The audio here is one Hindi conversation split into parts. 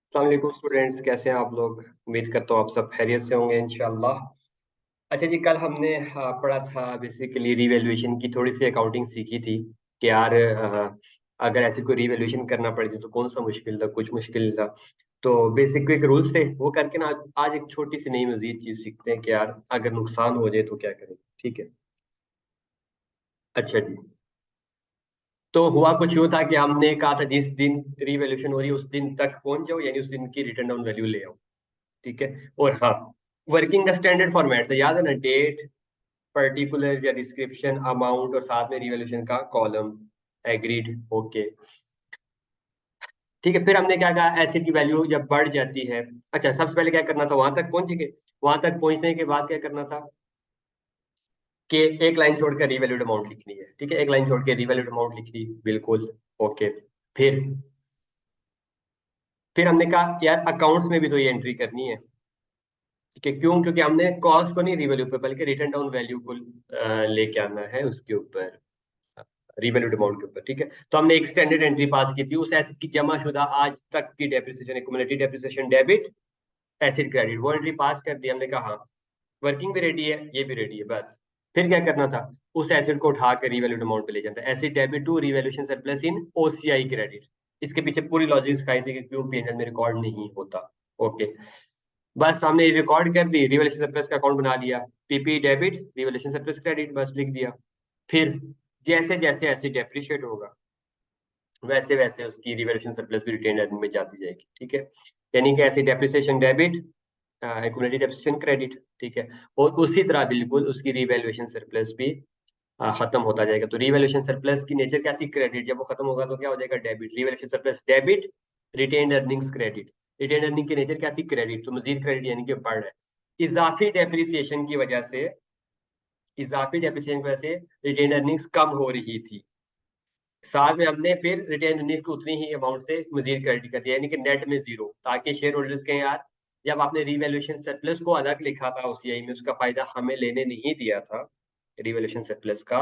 अस्सलाम वालेकुम स्टूडेंट्स, कैसे हैं आप लोग। उम्मीद करता हूँ आप सब खैरियत से होंगे इंशाल्लाह। अच्छा जी, कल हमने पढ़ा था बेसिकली रीवैल्यूएशन की, थोड़ी सी अकाउंटिंग सीखी थी कि यार अगर ऐसे कोई रीवैल्यूएशन करना पड़े तो कौन सा मुश्किल था, कुछ मुश्किल था। तो बेसिक एक रूल्स थे वो करके ना आज एक छोटी सी नई मजीद चीज सीखते हैं कि यार अगर नुकसान हो जाए तो क्या करें। ठीक है। अच्छा जी। तो हुआ कुछ यूं था कि हमने कहा था जिस दिन रीवैल्यूएशन हो रही है उस दिन तक पहुंच जाओ, यानी उस दिन की रिटर्न डाउन वैल्यू ले आओ। ठीक है। और हाँ, वर्किंग द स्टैंडर्ड फॉर्मेट से याद है ना, डेट, पर्टिकुलर या डिस्क्रिप्शन, अमाउंट और साथ में रिवॉल्यूशन का कॉलम। एग्रीड। ओके। ठीक है, फिर हमने क्या कहा, एसिड की वैल्यू जब बढ़ जाती है। अच्छा, सबसे पहले क्या करना था, वहां तक पहुंचेंगे। वहां तक पहुंचने के बाद क्या करना था कि एक लाइन छोड़कर रिवैल्यूड अमाउंट लिखनी है। ठीक है, एक लाइन छोड़ के रिवैल्यूड अमाउंट लिख दी, बिल्कुल। ओके। फिर फिर हमने कहा यार अकाउंट्स में भी तो ये एंट्री करनी है। ठीक है, क्यों? क्योंकि हमने कॉस्ट को नहीं रिवैल्यू पे बल्कि रिटर्न डाउन वैल्यू को लेके आना है उसके ऊपर, रिवैल्यूड अमाउंट के ऊपर। ठीक है, तो हमने एक स्टैंडर्ड एंट्री पास की थी, उस एसेट की जमाशुदा आज तक की depreciation, accumulated depreciation debit, asset credit, वो एंट्री पास कर दी। हमने कहा हाँ, वर्किंग भी रेडी है, ये भी रेडी है, बस। फिर क्या करना था, उस एसेट को उठा कर रिवैल्यूड अमाउंट पे ले जाता है। Asset debit to revaluation surplus in OCI credit. इसके पीछे पूरी लॉजिक सिखाई थी कि क्यों पीएनएल में रिकॉर्ड नहीं होता। ओके। बस हमने रिकॉर्ड कर दी, रिवैल्यूएशन सरप्लस का अकाउंट बना लिया। PP debit, revaluation surplus credit, बस लिख दिया। फिर जैसे जैसे एसिड डेप्रिशिएट होगा वैसे वैसे उसकी रिवैल्यूएशन सरप्लस भी रिटेन अर्निंग में जाती जाएगी। ठीक है, यानी कि ऐसी depreciation debit, accumulated depreciation credit. ठीक है, और उसी तरह बिल्कुल उसकी रिवैल्यूएशन सरप्लस भी खत्म होता जाएगा। तो रिवैल्यूएशन सरप्लस की नेचर क्या थी, क्रेडिट। जब वो खत्म होगा तो क्या हो जाएगा, debit. Revaluation surplus debit, retained earnings credit. Retained earning की नेचर क्या थी, क्रेडिट, तो मजीद क्रेडिट यानी कि बढ़ रहा है। इजाफी डेप्रिसिएशन की वजह से, इजाफी डेप्रिसिएशन की वजह से रिटेन अर्निंग्स कम हो रही थी। साथ में हमने फिर रिटेन अर्निंग्स को उतनी ही अमाउंट से मजीद क्रेडिट कर दिया, यानी कि नेट में जीरो, ताकि शेयर होल्डर्स के यार जब आपने रिवैल्यूएशन सरप्लस को अलग लिखा था ओसीआई में, उसका फायदा हमें लेने नहीं दिया था रिवैल्यूएशन सरप्लस का।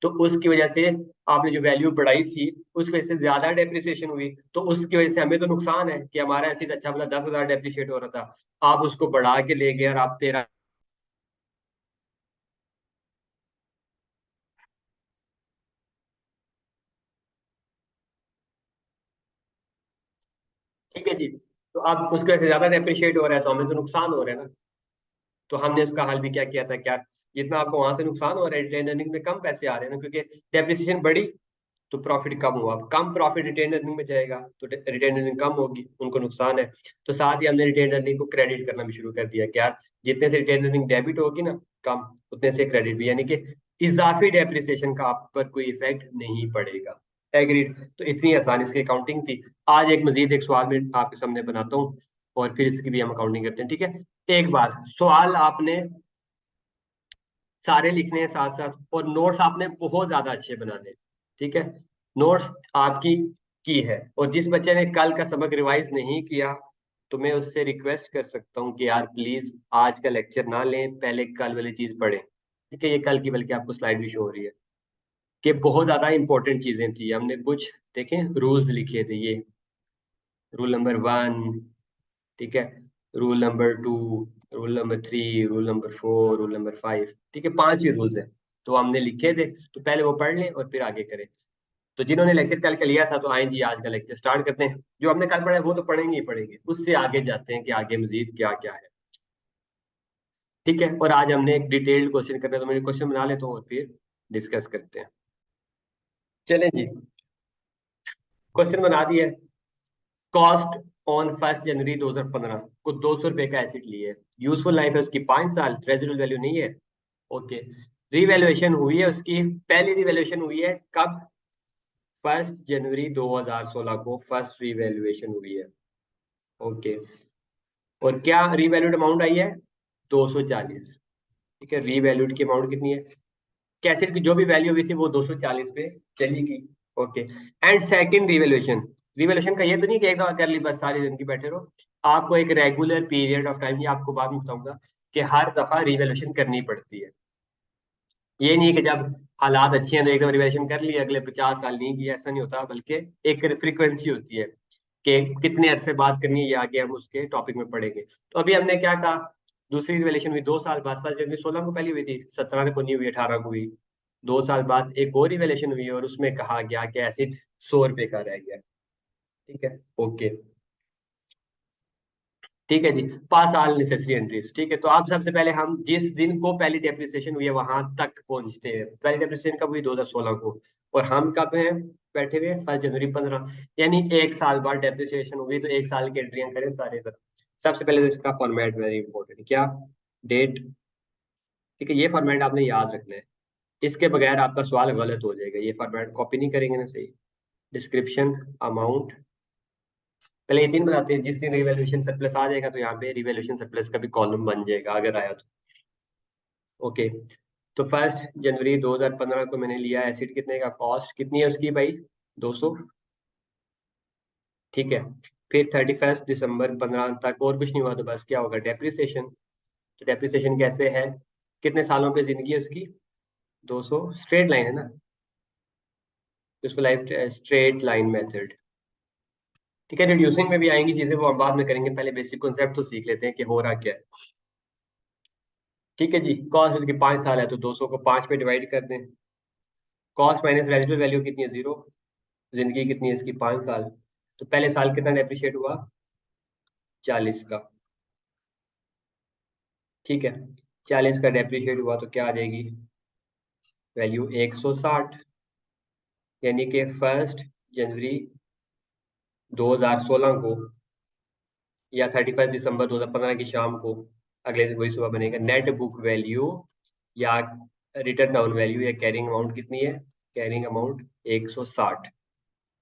तो उसकी वजह से आपने जो वैल्यू बढ़ाई थी उस वजह से ज्यादा डेप्रिसिएशन हुई, तो उसकी वजह से हमें तो नुकसान है कि हमारा एसिड अच्छा मतलब 10,000 डेप्रिशिएट हो रहा था, आप उसको बढ़ा के ले गए और आप 13। ठीक है जी। तो अब उसकी वजह से ज्यादा डेप्रिशिएट हो रहा है तो हमें तो नुकसान हो रहा है ना। तो हमने उसका हल भी क्या किया था, क्या जितना आपको वहां से नुकसान हो रहा है रिटेन अर्निंग में कम पैसे आ रहे हैं ना, क्योंकि डेप्रिसिएशन बढ़ी तो प्रॉफिट कम हुआ। अब कम प्रॉफिट रिटेन अर्निंग में जाएगा तो रिटेन अर्निंग कम होगी, उनको नुकसान है। तो साथ ही हमने रिटेन अर्निंग को क्रेडिट करना भी शुरू कर दिया कि यार जितने से रिटेन अर्निंग डेबिट होगी ना कम, उतने से क्रेडिट भी, यानी कि इजाफी डेप्रिसिएशन का आप पर कोई इफेक्ट नहीं पड़ेगा। एग्रीड। तो इतनी आसानी इसकी अकाउंटिंग थी। आज एक मजीद एक सवाल में आपके सामने बनाता हूँ और फिर इसकी भी हम अकाउंटिंग करते हैं। ठीक है, एक बात, सवाल आपने सारे लिखने हैं साथ साथ, और नोट्स आपने बहुत ज्यादा अच्छे बनाने हैं। ठीक है, नोट्स आपकी की है, और जिस बच्चे ने कल का सबक रिवाइज नहीं किया तो मैं उससे रिक्वेस्ट कर सकता हूँ कि यार प्लीज आज का लेक्चर ना लें, पहले कल वाली चीज पढ़ें। ठीक है, ये कल की बल्कि आपको स्लाइड भी शो हो रही है कि बहुत ज्यादा इंपॉर्टेंट चीजें थी। हमने कुछ देखें रूल्स लिखे थे, ये रूल नंबर 1, ठीक है, rule number 2, rule number 3, rule number 4, rule number 5। ठीक है, 5 ही रूल्स है तो हमने लिखे थे, तो पहले वो पढ़ लें और फिर आगे करें। तो जिन्होंने लेक्चर कल का लिया था तो आए जी, आज का लेक्चर स्टार्ट करते हैं। जो हमने कल पढ़ा है वो तो पढ़ेंगे ही पढ़ेंगे, उससे आगे जाते हैं कि आगे मजीद क्या क्या है। ठीक है, और आज हमने एक डिटेल्ड क्वेश्चन करना है, तो मेरे क्वेश्चन बना लेता हूँ और फिर डिस्कस करते हैं। चलें जी, क्वेश्चन बना दिया है। कॉस्ट ऑन 1 जनवरी 2015 को 200 रुपए का एसिड लिए है, यूजफुल लाइफ है उसकी 5 साल, रेजिडुअल वैल्यू नहीं है। ओके। रिवैल्यूएशन हुई है उसकी, पहली रिवैल्यूएशन हुई है कब, 1 जनवरी 2016 को फर्स्ट रिवैल्यूएशन हुई है। ओके। और क्या रिवैल्यूड अमाउंट आई है, 240। ठीक है, रिवैल्यूड की अमाउंट कितनी है, कैसेट की जो भी वैल्यू हुई थी वो 240 पे चली गई। Okay. And second revaluation, revaluation का ये तो नहीं कि एक दफा कर ली बस सारी जिंदगी बैठे रहो, आपको एक रेगुलर पीरियड ऑफ टाइम, ये आपको बाद में बताऊंगा कि हर दफा रिवैल्यूएशन करनी पड़ती है। ये नहीं है कि जब हालात अच्छे हैं तो एकदम रिवैल्यूएशन कर ली, अगले 50 साल नहीं किया, ऐसा नहीं होता, बल्कि एक फ्रीक्वेंसी होती है। कि कितने अरसे बात करनी है, ये आगे हम उसके टॉपिक में पढ़ेंगे। तो अभी हमने क्या कहा, दूसरी रिवैल्यूएशन हुई 2 साल बाद, 1 जनवरी 16 को पहली हुई थी, 17 को नहीं हुई, 18 को हुई। 2 साल बाद एक और रिवैल्यूएशन हुई और उसमें कहा गया कि एसिड 100 रुपए का रह गया। ठीक है, ओके। ठीक है जी, पास आल नेसेसरी एंट्रीज। ठीक है, तो आप सबसे पहले हम जिस दिन को पहली डेप्रिसिएशन हुई है वहां तक पहुंचते हैं। पहली डेप्रिसिएशन कब हुई, 2016 को, और हम कब हैं बैठे हुए, 1 जनवरी 15, यानी 1 साल बाद डेप्रिसिएशन हुई। तो 1 साल की एंट्रियां करें सारे सर। सबसे पहले तो इसका फॉर्मेट वेरी इंपॉर्टेंट है, क्या, डेट। ठीक है, ये फॉर्मेट आपने याद रखना है, इसके बगैर आपका सवाल गलत हो जाएगा। ये फॉर्मेट कॉपी नहीं करेंगे ना, सही। डिस्क्रिप्शन, अमाउंट, पहले ये 3 बनाते हैं। जिस दिन रिवैल्यूएशन सरप्लस आ जाएगा तो यहाँ पे रिवैल्यूएशन सरप्लस का भी कॉलम बन जाएगा अगर आया तो। ओके, तो 1 जनवरी 2015 को मैंने लिया एसिड, कितने का, कॉस्ट कितनी है उसकी भाई, 200। ठीक है, फिर 31 दिसंबर 15 तक और कुछ नहीं हुआ तो बस क्या होगा, डेप्रिसिएशन। तो डेप्रिसिएशन कैसे है, कितने सालों पे जिंदगी है उसकी, 200, स्ट्रेट लाइन है ना, तो इसको लाइफ स्ट्रेट लाइन मेथड। ठीक है, रिड्यूसिंग में भी आएंगी चीजें, वो हम बाद में करेंगे, पहले बेसिक कॉन्सेप्ट तो सीख लेते हैं कि हो रहा क्या है। ठीक है जी, कॉस्ट इसकी 5 साल है तो 200 को 5 पे डिवाइड कर दें। कॉस्ट माइनस रेजिडुअल वैल्यू कितनी है, 0। जिंदगी कितनी है इसकी, 5 साल। तो पहले साल कितना डेप्रिशिएट हुआ, 40 का। ठीक है, 40 का डेप्रिशिएट हुआ तो क्या आ जाएगी वैल्यू, 160। यानी कि 1 जनवरी 2016 को या 31 दिसंबर 2015 की शाम को, अगले दिन वही सुबह बनेगा, नेट बुक वैल्यू या रिटर्न डाउन वैल्यू या कैरिंग अमाउंट कितनी है, कैरिंग अमाउंट 160।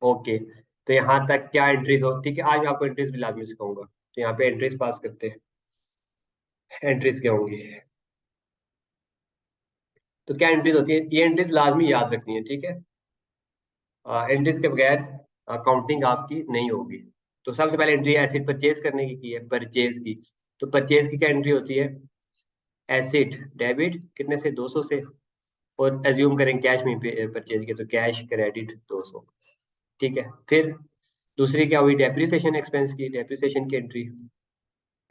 ओके, तो यहाँ तक क्या एंट्रीज हो, ठीक है, आज मैं आपको एंट्रीज भी लाजमी सिखाऊंगा। तो यहाँ पे एंट्रीज पास करते हैं। एंट्रीज क्या होंगी, तो क्या एंट्रीज होती है, ये एंट्रीज लाजमी याद रखनी है। ठीक है, एंट्रीज के बगैर काउंटिंग आपकी नहीं होगी। तो सबसे पहले एंट्री एसिड परचेज करने की है, परचेज की। तो परचेज की क्या एंट्री होती है, एसिड डेबिट कितने से, 200 से, और एज्यूम करें कैश में परचेज किया तो कैश क्रेडिट 200। ठीक है, फिर दूसरी क्या हुई, डेप्रिसिएशन एक्सपेंस की, डेप्रिसिएशन की एंट्री।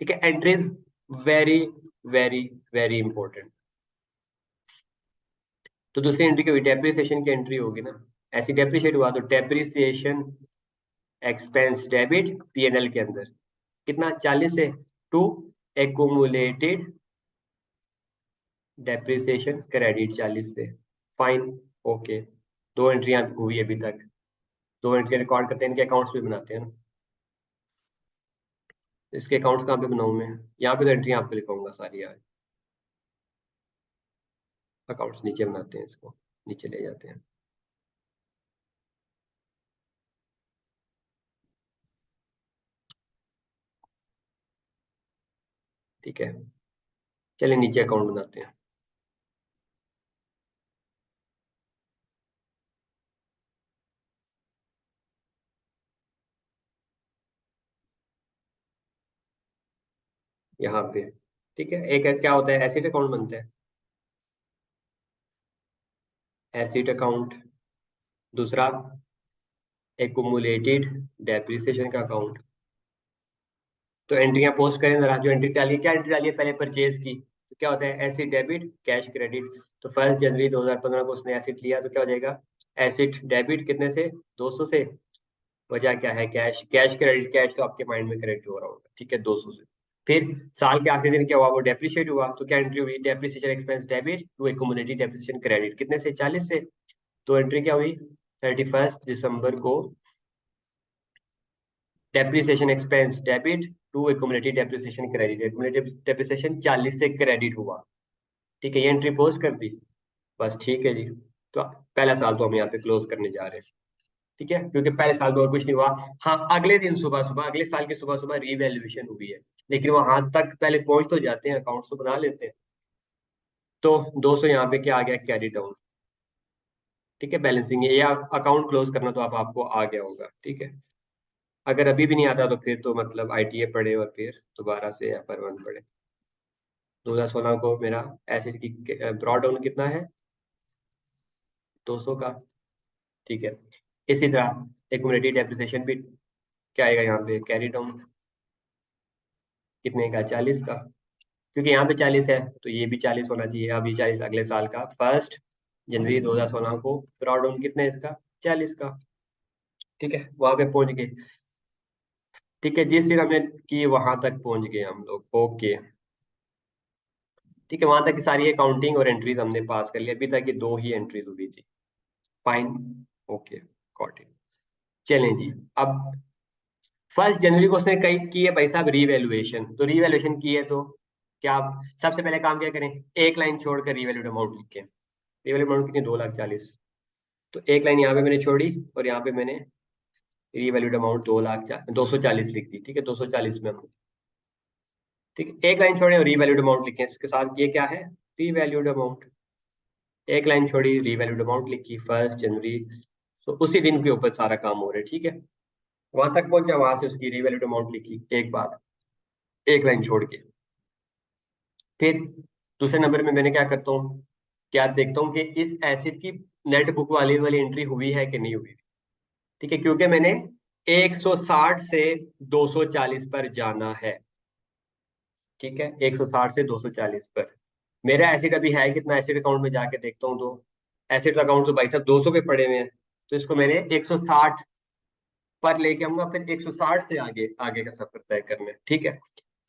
ठीक है, entries very very very important. तो दूसरी एंट्री क्या हुई, डेप्रिसिएशन की एंट्री होगी ना, ऐसी डेप्रिशिएट हुआ तो डेप्रिसिएशन एक्सपेंस डेबिट पीएनएल के अंदर कितना, 40 से, टू एकुमुलेटेड डेप्रिसिएशन क्रेडिट 40 से, फाइन। ओके, 2 एंट्रियां हुई अभी तक, 2 एंट्री रिकॉर्ड करते हैं, इनके अकाउंट्स भी बनाते हैं ना। इसके अकाउंट्स कहाँ पे बनाऊं मैं, यहाँ पे तो एंट्रियां आपको लिखाऊंगा सारी आज। अकाउंट्स नीचे बनाते हैं, इसको नीचे ले जाते हैं। ठीक है, चलिए नीचे अकाउंट बनाते हैं। यहाँ पे ठीक है, एक क्या होता है, एसिड अकाउंट बनता है, एसिड अकाउंट। दूसरा एकुमुलेटेड डेप्रिसिएशन का अकाउंट। तो एंट्रियां पोस्ट करें जरा, जो एंट्री डालिए, क्या एंट्री डालिए पहले, परचेज की। तो क्या होता है, एसिड डेबिट कैश क्रेडिट। तो 1 जनवरी 2015 को उसने एसिड लिया तो क्या हो जाएगा, एसिड डेबिट कितने से, 200 से, वजह क्या है, कैश, कैश क्रेडिट, कैश तो आपके माइंड में क्रेडिट हो रहा होगा। ठीक है, 200 से। फिर साल के आखिरी दिन क्या हुआ, वो डेप्रिशिएट हुआ तो क्या एंट्री हुई, depreciation expense debit to accumulated depreciation credit कितने से, 40 से। तो एंट्री क्या हुई, 31 दिसंबर को depreciation expense debit to accumulated depreciation credit, accumulated depreciation 40 से क्रेडिट हुआ। ठीक है, ये एंट्री पोस्ट कर दी, बस। ठीक है जी, तो पहला साल तो हम यहाँ पे क्लोज करने जा रहे हैं। ठीक है, क्योंकि पहले साल में और कुछ नहीं हुआ। हाँ, अगले दिन सुबह सुबह, अगले साल की सुबह सुबह रीवैल्यूएशन हुई है, लेकिन वहां तक पहले पहुंच तो जाते हैं, अकाउंट्स तो बना लेते हैं। तो 200 यहाँ पे क्या आ गया, कैरी डाउन। ठीक है, बैलेंसिंग है या अकाउंट क्लोज करना तो आप आपको आ गया होगा। ठीक है, अगर अभी भी नहीं आता तो फिर तो मतलब आईटीए पढ़े और फिर दोबारा से अपर वन पढ़े। 2016 को मेरा एसिड की ब्रॉड डाउन कितना है, 200 का। ठीक है, इसी तरह एक्युमुलेटेड डेप्रिसिएशन भी क्या आएगा यहाँ पे कैरी डाउन, कितने का 40 का, क्योंकि यहाँ पे 40 है तो ये भी 40 होना चाहिए। अब ये 40 अगले साल का 1 जनवरी 2016 को ड्रॉ डाउन कितने इसका 40 का। ठीक है, वहां पे पहुंच गए। ठीक है, जिस दिन हमने की वहां तक पहुंच गए हम लोग। ओके, ठीक है, वहां तक की सारी अकाउंटिंग और एंट्रीज हमने पास कर लिया। अभी तक ये 2 ही एंट्रीज हुई थी। Fine, okay, got it. चलें जी, अब 1 जनवरी को उसने कई की है भाई साहब रीवैल्यूएशन। तो रीवैल्यूएशन की है तो क्या आप सबसे पहले काम क्या करें, एक लाइन छोड़कर रीवैल्यूड अमाउंट लिखें। रीवैल्यूड अमाउंट कितनी 2,40,000। तो एक लाइन यहाँ पे मैंने छोड़ी और यहाँ पे मैंने रीवैल्यूड अमाउंट 2,40,000 लिख दी। ठीक है, 240 में हमने, ठीक है, एक लाइन छोड़े और रीवैल्यूड अमाउंट लिखें इसके साथ। ये क्या है, रीवैल्यूड अमाउंट। एक लाइन छोड़ी, रीवैल्यूड अमाउंट लिखी 1 जनवरी। तो उसी दिन के ऊपर सारा काम हो रहा है। ठीक है, वहां तक पहुंचा, वहां से उसकी रीवैल्यूड अमाउंट लिखी एक बात, एक लाइन छोड़ के। फिर दूसरे नंबर में मैंने क्या करता हूँ, क्या देखता हूँ कि इस एसिड की नेट बुक वाली वाली एंट्री हुई है कि नहीं हुई। ठीक है, क्योंकि मैंने 160 से 240 पर जाना है। ठीक है, 160 से 240 पर मेरा एसिड अभी है कितना, एसिड अकाउंट में जाके देखता हूँ तो एसिड अकाउंट तो भाई साहब 200 पे पड़े हुए हैं। तो इसको मैंने 160 पर लेके आऊंगा, फिर 160 से आगे आगे का सफर तय करना है। ठीक है,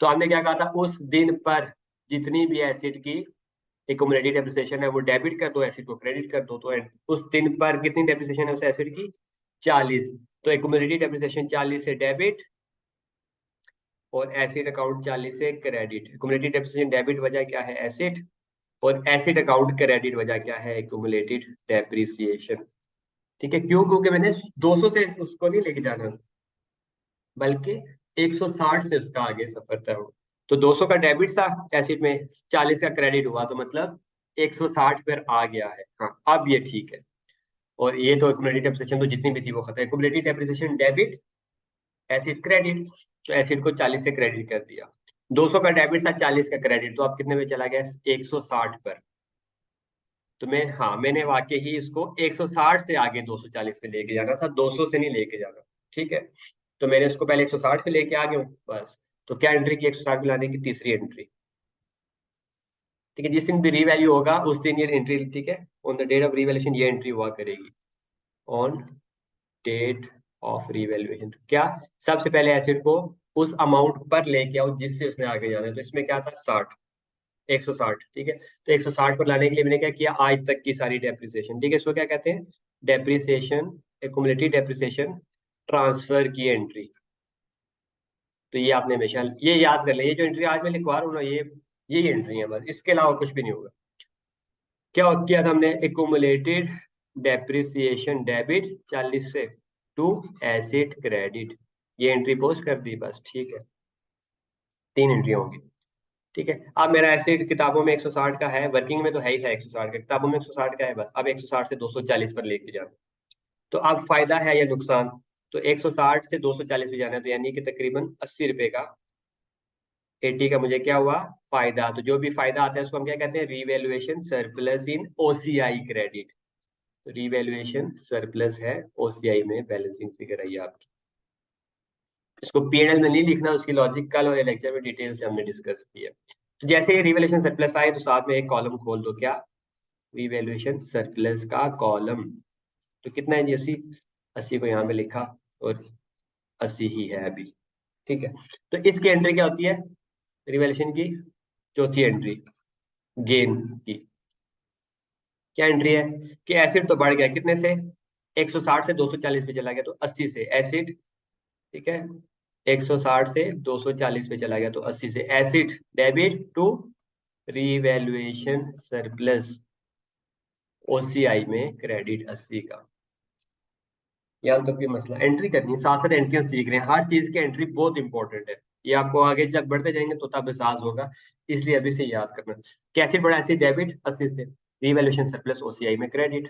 तो हमने क्या कहा था, उस दिन पर जितनी भी एसिड की एक्यूमुलेटेड डेप्रिसिएशन है वो डेबिट कर दो, एसिड को क्रेडिट कर दो। तो उस दिन पर कितनी डेप्रिसिएशन है उस एसिड की, 40। तो एक्यूमुलेटेड डेप्रिसिएशन 40 से डेबिट और एसिड अकाउंट 40 से क्रेडिट। एक्यूमुलेटेड डेप्रिसिएशन डेबिट वजह क्या है, एसिड, और एसिड अकाउंट क्रेडिट वजह क्या है, एक्यूमुलेटेड डेप्रिसिएशन। ठीक है, क्यों, क्योंकि मैंने 200 से उसको नहीं लेके जाना, बल्कि 160 से उसका आगे सफर तय हो। तो 200 का डेबिट था एसिड में, 40 का क्रेडिट हुआ, तो मतलब 160 पर आ गया है। हाँ, अब ये ठीक है। और ये तो एक्यूमुलेटेड डेप्रिसिएशन तो जितनी भी थी वो खत्म। Accumulated depreciation debit, asset credit. तो एसिड को 40 से क्रेडिट कर दिया, 200 का डेबिट था, 40 का क्रेडिट, तो अब कितने में चला गया, 160 पर। तो मैंने वाकई ही इसको 160 से आगे 240 पे लेके जाना था, 200 से नहीं लेके जाना। ठीक है, तो मैंने इसको पहले 160 पे लेके आ गया हूँ बस। तो क्या एंट्री की, 160 पे लाने की तीसरी एंट्री। ठीक है, जिस दिन भी रीवैल्यू होगा उस दिन ये एंट्री, ठीक है, on the date of revaluation ये एंट्री हुआ करेगी। ऑन डेट ऑफ रीवैल्यूएशन क्या, सबसे पहले एसिड को उस अमाउंट पर लेके आओ जिससे उसने आगे जाना है। तो इसमें क्या था, 60, 160। ठीक है, तो 160 पर लाने के लिए मैंने क्या किया, आज तक की सारी डेप्रिसिएशन, ठीक है, इसको क्या कहते हैं, डेप्रिसिएशन, एक्यूमुलेटेड डेप्रिसिएशन ट्रांसफर की एंट्री। तो ये आपने हमेशा ये याद कर लिया, ये जो एंट्री आज मैं लिखवा रहा हूँ ना, ये यही एंट्री है बस, इसके अलावा कुछ भी नहीं होगा। क्या किया था हमने, एक्यूमुलेटेड डेप्रिसिएशन डेबिट 40 से टू एसिड क्रेडिट, ये एंट्री पोस्ट कर दी बस। ठीक है, 3 एंट्री होंगी। ठीक है, अब मेरा एसिड किताबों में 160 का है, वर्किंग में तो है ही है 160 का, किताबों में 160 का है बस। अब 160 से 240 पर लेके जाना, तो अब फायदा है या नुकसान। तो 160 से 240 पे जाना है, तो यानी कि तकरीबन 80 रुपए का, 80 का मुझे क्या हुआ, फायदा। तो जो भी फायदा आता है उसको हम क्या कहते हैं, revaluation surplus in OCI credit. तो रीवैल्यूएशन सरप्लस है ओसीआई में, बैलेंसिंग फिगर आई आपकी। इसको पीएनएल में नहीं लिखना, उसकी लॉजिक कल वाले लेक्चर में डिटेल से हमने डिस्कस किया। तो जैसे ही रिवैल्यूएशन सरप्लस आए तो साथ में एक कॉलम खोल दो, क्या, रिवैल्यूएशन सरप्लस का कॉलम। तो कितना है जी, 80, 80 को यहाँ पे लिखा और 80 ही है अभी। ठीक है, तो इसकी एंट्री क्या होती है, रिवैल्यूएशन की चौथी एंट्री, गेन की। क्या एंट्री है कि एसिड तो बढ़ गया कितने से, 160 से 240 पे चला गया, तो 80 से एसिड, ठीक है, 160 से 240 पे चला गया, तो 80 से asset debit to revaluation surplus OCI में क्रेडिट 80 का। यहाँ तक भी मसला, एंट्री करनी है, साथ साथ एंट्रियां सीख रहे हैं, हर चीज की एंट्री बहुत इंपॉर्टेंट है। ये आपको आगे जब बढ़ते जाएंगे तो तब एहसास होगा, इसलिए अभी से याद करना। कैसे बढ़ा, एसिड डेबिट 80 से, रीवैल्यूएशन सरप्लस ओसीआई में क्रेडिट,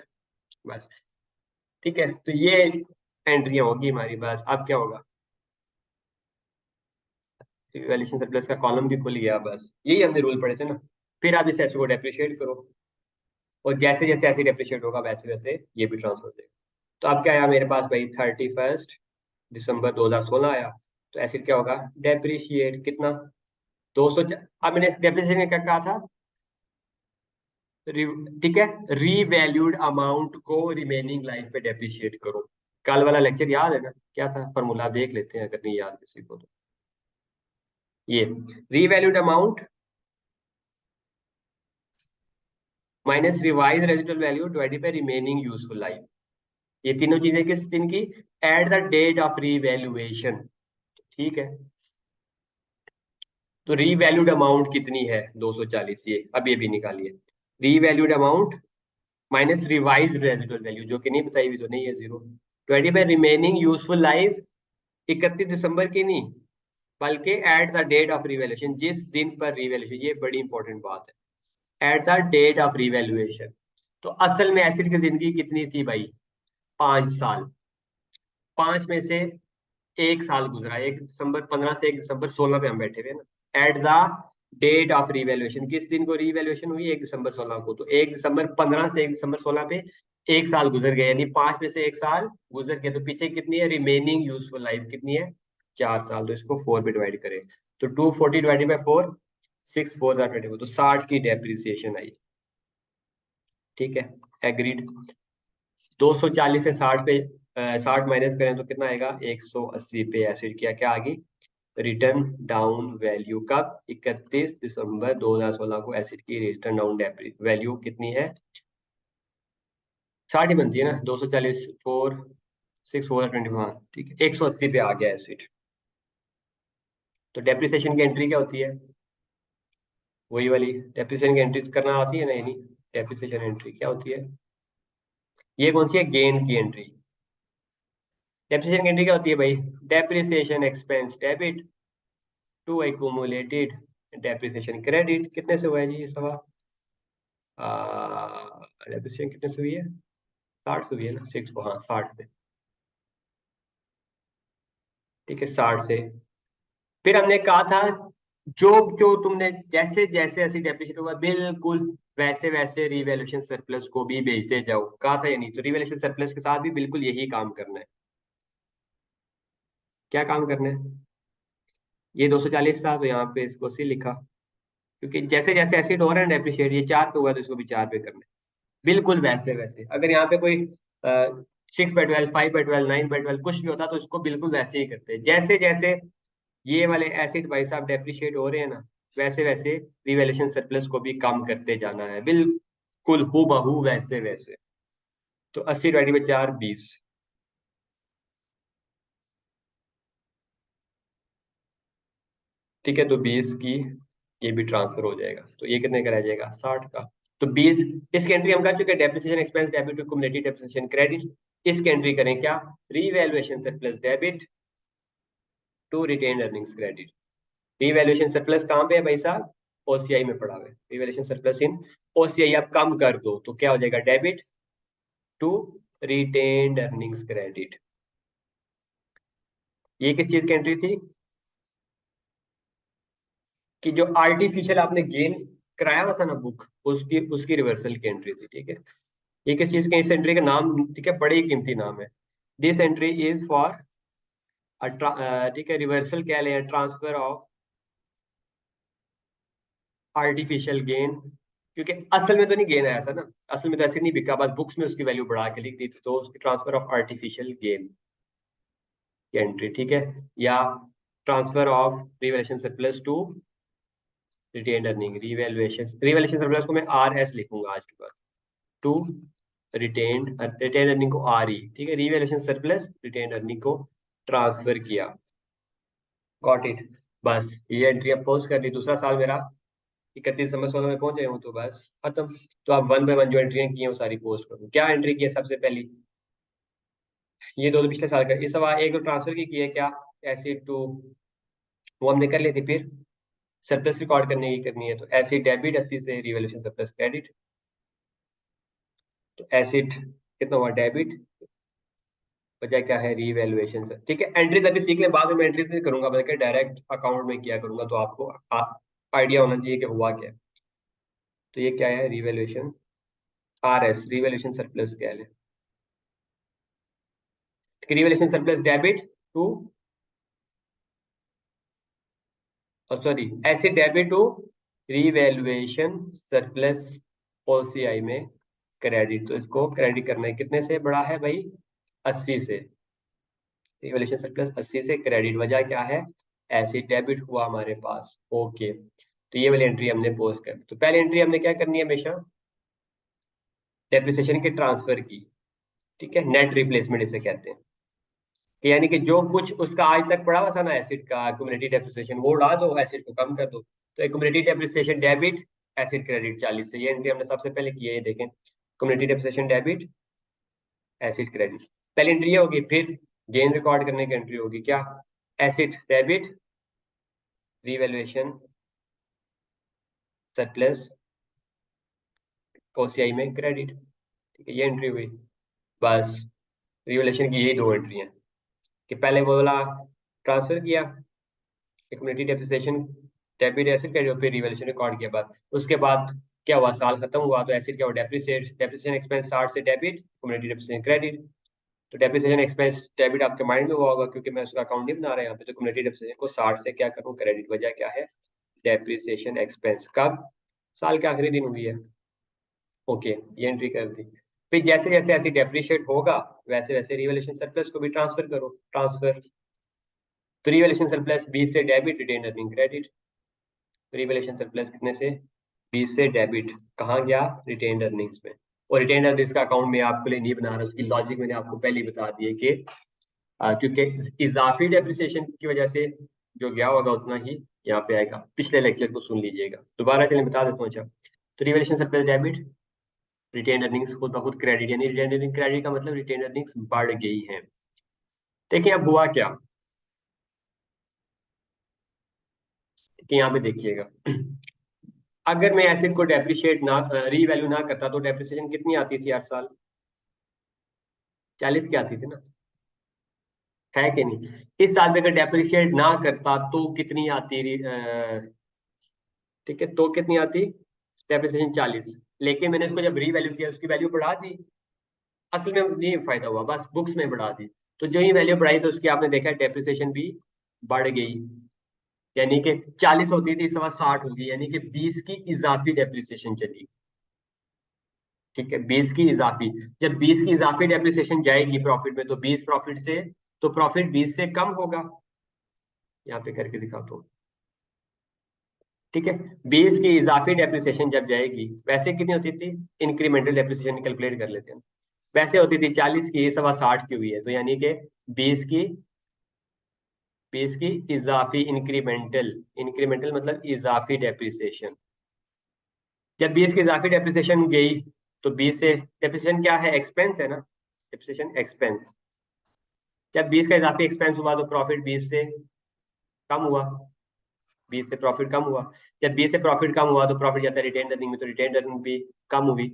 बस। ठीक है, तो ये एंट्रियां होगी हमारी, बस। अब क्या होगा, वैल्यूएशन सरप्लस का कॉलम भी खुल गया, बस यही हमने रूल पढ़े थे ना। फिर आप इस एसिड को डेप्रिशिएट करो, और जैसे जैसे एसिड डेप्रिशिएट होगा वैसे वैसे ये भी ट्रांसफर हो जाएगा। तो अब क्या आया मेरे पास भाई, 31 दिसंबर 2016 आया, तो एसिड क्या होगा, डेप्रिशिएट कितना, 200। अब मैंने डेप्रिसिएशन क्या कहा था, ठीक है, रीवैल्यूड अमाउंट को रिमेनिंग लाइफ पे डेप्रिशिएट करो। कल वाला लेक्चर याद है ना, क्या था फॉर्मूला, देख लेते हैं अगर नहीं याद किसी को तो। ये revalued amount minus revise residual value divided by remaining useful life. ये तीनों चीजें किस दिन की, at the date of revaluation. ठीक है, तो रीवैल्यूड अमाउंट कितनी है 240, ये अब ये भी निकालिए। Revalued amount minus revise residual value, जो कि नहीं बताई हुई तो नहीं है, zero, divided by remaining useful life 31 दिसंबर की नहीं, बल्कि at the date of revaluation, जिस दिन पर रिवैल्यूएशन, ये बड़ी इंपॉर्टेंट बात है, at the date of revaluation. तो असल में एसिड की जिंदगी कितनी थी भाई, 5 साल। 5 में से 1 साल गुजरा, 1 दिसंबर 15 से 1 दिसंबर 16 पे हम बैठे हुए ना, at the date of revaluation, किस दिन को रिवैल्यूएशन हुई, 1 दिसंबर 16 को, तो 1 दिसंबर 15 से 1 दिसंबर 16 पे 1 साल गुजर गए, यानी 5 में से 1 साल गुजर गए, तो पीछे कितनी है रिमेनिंग यूजफुल लाइफ, कितनी है, 4 साल। तो इसको 4 पे डिवाइड करें, तो 240 डिवाइडेड बाई 4, 6 4 24, तो 60 की डेप्रिसिएशन आई। ठीक है, एग्रीड। 240 से 60 पे 60 माइनस करें तो कितना आएगा, 180 पे एसिड किया, क्या आ गई, रिटर्न डाउन वैल्यू। कब, 31 दिसंबर 2016 को एसिड की रिटर्न डाउन वैल्यू कितनी है, 60 ही बनती है ना, 240 4 6 4 21, ठीक है, 180 पे आ गया एसिड। तो डेप्रिसिएशन की एंट्री क्या होती है, वही वाली डेप्रिसिएशन की एंट्री करना आती है ना, नहीं, डेप्रिसिएशन एंट्री क्या होती है, ये कौन सी है, गेन की एंट्री। डेप्रिसिएशन की एंट्री क्या होती है भाई, depreciation expense debit to accumulated depreciation credit. कितने से हुआ है जी ये सवाल, डेप्रिसिएशन कितने से हुई है, 60 से हुई है ना, 6, हाँ 60 से, ठीक है 60 से। फिर हमने कहा था, जो जो तुमने जैसे जैसे ऐसी डेप्रिसिएशन हुआ, बिल्कुल वैसे वैसे रिवैल्यूएशन सरप्लस को भी भेजते जाओ, कहा था या नहीं, तो रिवैल्यूएशन सरप्लस के साथ भी बिल्कुल यही काम करना है। क्या काम करना है, ये 240 था तो यहाँ पे इसको 80 लिखा, क्योंकि जैसे जैसे एसिड हो रहा है डेप्रिशिएट, ये 4 पे हुआ तो इसको भी 4 पे करना है, बिल्कुल वैसे वैसे। अगर यहाँ पे कोई 6/12 5/12 9/12 कुछ भी होता तो इसको बिल्कुल वैसे ही करते हैं, जैसे जैसे ये वाले एसिड भाई साहब डेप्रिशिएट हो रहे हैं ना, वैसे वैसे रिवैल्यूएशन सरप्लस को भी कम करते जाना है, बिल्कुल हूबहू वैसे वैसे। तो 80/4 20, ठीक है, तो 20 की ये भी ट्रांसफर हो जाएगा, तो ये कितने का रह जाएगा, 60 का। तो 20, इसकी एंट्री हम कर चुके हैं, depreciation expense debit to cumulative depreciation credit. इसकी एंट्री करें क्या, revaluation surplus debit to retained earnings credit. Revaluation surplus कहाँ पे है भाई साहब, ओसीआई में पड़ा हुआ है, रीवैल्यूएशन सरप्लस इन ओसीआई, आप कम कर दो तो क्या हो जाएगा, debit to retained earnings credit. ये किस चीज की एंट्री थी, कि जो आर्टिफिशियल आपने गेन कराया हुआ था ना बुक, उसकी उसकी रिवर्सल की एंट्री थी। ठीक है, ये किस चीज के, इस एंट्री का नाम, ठीक है, बड़े ही कीमती नाम है, दिस एंट्री इज फॉर, ठीक है, रिवर्सल क्या ले, ट्रांसफर ऑफ आर्टिफिशियल गेन, क्योंकि असल में तो नहीं गेन आया था ना, असल में तो ऐसे नहीं बिका, बस बुक्स में उसकी वैल्यू बढ़ा के लिख दी थी, तो उसकी ट्रांसफर ऑफ आर्टिफिशियल गेन की एंट्री। ठीक है, या transfer of revaluation surplus to retained earning, revaluation surplus को मैं आर एस लिखूंगा आज के बाद, टू रिटेन्ड अर्निंग को आर ई, ठीक है, रिवैल्यूएशन सरप्लस रिटेन्ड अर्निंग को ट्रांसफर किया, गॉट इट। बस ये एंट्री अब पोस्ट कर ली, दूसरा साल मेरा 31 दिसंबर 16 में पहुंच गए हूँ, तो बस खत्म। तो आप 1 बाय 1 जो एंट्री की है वो सारी पोस्ट करूँ, क्या एंट्री की है सबसे पहली, ये दो पिछले साल का, इस बार एक तो ट्रांसफर की है क्या, एसिड टू, वो हमने कर ली थी, फिर सरप्लस रिकॉर्ड करने की करनी है, तो एसिड डेबिट 80 से रिवैल्यूएशन सरप्लस क्रेडिट, तो एसिड कितना हुआ डेबिट, बचा क्या है रिवैल्यूएशन से। ठीक है, एंट्रीज अभी सीख लें, बाद में मैं एंट्रीज नहीं करूंगा, बल्कि डायरेक्ट अकाउंट में किया करूंगा, तो आपको आइडिया होना चाहिए कि हुआ क्या है। तो ये क्या है, revaluation R S, revaluation surplus क्या है, revaluation surplus debit to, sorry, asset debit to revaluation surplus OCI में क्रेडिट। तो इसको क्रेडिट करना है, कितने से बढ़ा है भाई, 80 से। रिवैल्यूएशन सरप्लस 80 से क्रेडिट, वजह क्या है, एसिड डेबिट हुआ हमारे पास। ओके, तो ये वाली एंट्री हमने पोस्ट कर। तो पहली एंट्री हमने क्या करनी है, हमेशा डेप्रिसिएशन के ट्रांसफर की, ठीक है, नेट रिप्लेसमेंट इसे कहते हैं। कि यानी कि जो कुछ उसका आज तक पड़ा हुआ था ना एसिड का एक्यूमुलेटेड डेप्रिसिएशन, वो उड़ा दो, एसिड को कम कर दो। तो accumulated depreciation debit, asset credit 40 से। ये एंट्री हमने सबसे पहले की है, ये देखें, accumulated depreciation debit, asset credit, पहली एंट्री ये होगी। फिर गेन रिकॉर्ड करने की एंट्री होगी क्या, acid debit revaluation surplus OCI में क्रेडिट, ठीक है, ये एंट्री हुई। बस रिवैल्यूएशन की यही दो एंट्री हैं, कि पहले वो वाला ट्रांसफर किया accumulated depreciation debit asset credit, फिर रिवैल्यूएशन रिकॉर्ड किया। बाद उसके बाद क्या हुआ, साल खत्म हुआ तो एसिड क्या हुआ, डेप्रिसिएशन एक्सपेंस 60 से डेबिट, एक्यूमुलेटेड डेप्रिसिएशन क्रेडिट। तो डेप्रिसिएशन एक्सपेंस डेबिट आपके माइंड में हुआ होगा, क्योंकि मैं उसका अकाउंट नहीं बना रहा यहाँ पे। तो एक्यूमुलेटेड डेप्रिसिएशन को 60 से क्या करूँ, क्रेडिट। वजह क्या है, डेप्रिसिएशन एक्सपेंस कब, साल के आखिरी दिन हुई है। ओके, ये एंट्री कर दी। फिर जैसे जैसे ऐसी डेप्रिशिएट होगा, वैसे वैसे रिवैल्यूएशन सरप्लस को भी ट्रांसफर करो, ट्रांसफर। तो रिवैल्यूएशन सरप्लस 20 से debit, retained earning credit. Revaluation surplus कितने से, 20 से डेबिट, कहाँ गया, रिटेन अर्निंग्स में। और रिटेन अर्निंग्स का अकाउंट में आपके लिए नहीं बना रहा, उसकी लॉजिक मैंने आपको पहले ही बता दी है कि क्योंकि इजाफी डेप्रिसिएशन की वजह से जो गया होगा उतना ही यहाँ पे आएगा। पिछले लेक्चर को सुन लीजिएगा, दोबारा चलिए बता देता हूँ। अच्छा, तो revaluation surplus debit, retained earnings खुद ब खुद क्रेडिट, यानी रिटेन अर्निंग क्रेडिट का मतलब रिटेन अर्निंग्स बढ़ गई है। देखिए अब हुआ क्या, कि यहाँ पे देखिएगा, अगर मैं एसिड को डेप्रिशिएट ना, रीवैल्यू ना करता, तो डेप्रिसिएशन कितनी आती थी हर साल, 40 की आती थी ना, है कि नहीं। इस साल में अगर डेप्रिशिएट ना करता तो कितनी आती, ठीक है, तो कितनी आती, डेप्रिसिएशन 40। लेकिन मैंने इसको जब रीवैल्यू किया, उसकी वैल्यू बढ़ा दी। असल में नहीं फायदा हुआ, बस बुक्स में बढ़ा दी। तो जो ही वैल्यू बढ़ाई, तो उसकी आपने देखा डेप्रिसिएशन भी बढ़ गई। यानी कि 40 होती थी, इस बार 60 होगी, यानी कि 20 की इजाफी डेप्रिसिएशन चली। ठीक है, 20 की इजाफी, जब 20 की इजाफी डेप्रिसिएशन जाएगी प्रॉफिट में, तो 20 प्रॉफिट से, तो प्रॉफिट 20 से कम होगा। यहाँ पे करके दिखाता हूँ, ठीक है। 20 की इजाफी डेप्रिसिएशन जब जाएगी, वैसे कितनी होती थी, इंक्रीमेंटल डेप्रिसिएशन कैलकुलेट कर लेते हैं, वैसे होती थी 40 की, सवा 60 की हुई है। तो यानी कि 20 की 20 की इजाफी इंक्रीमेंटल, इंक्रीमेंटल मतलब इजाफी डेप्रिसिएशन, जब 20 की इजाफी डेप्रिसिएशन गई, तो 20 से, डेप्रिसिएशन क्या है, एक्सपेंस है ना, डेप्रिसिएशन एक्सपेंस। जब 20 का इजाफी एक्सपेंस हुआ, तो प्रॉफिट 20 से कम हुआ, 20 से प्रॉफिट कम हुआ। जब 20 से प्रॉफिट कम हुआ, तो प्रॉफिट जाता है रिटेन अर्निंग में, तो रिटेन अर्निंग भी कम हुई।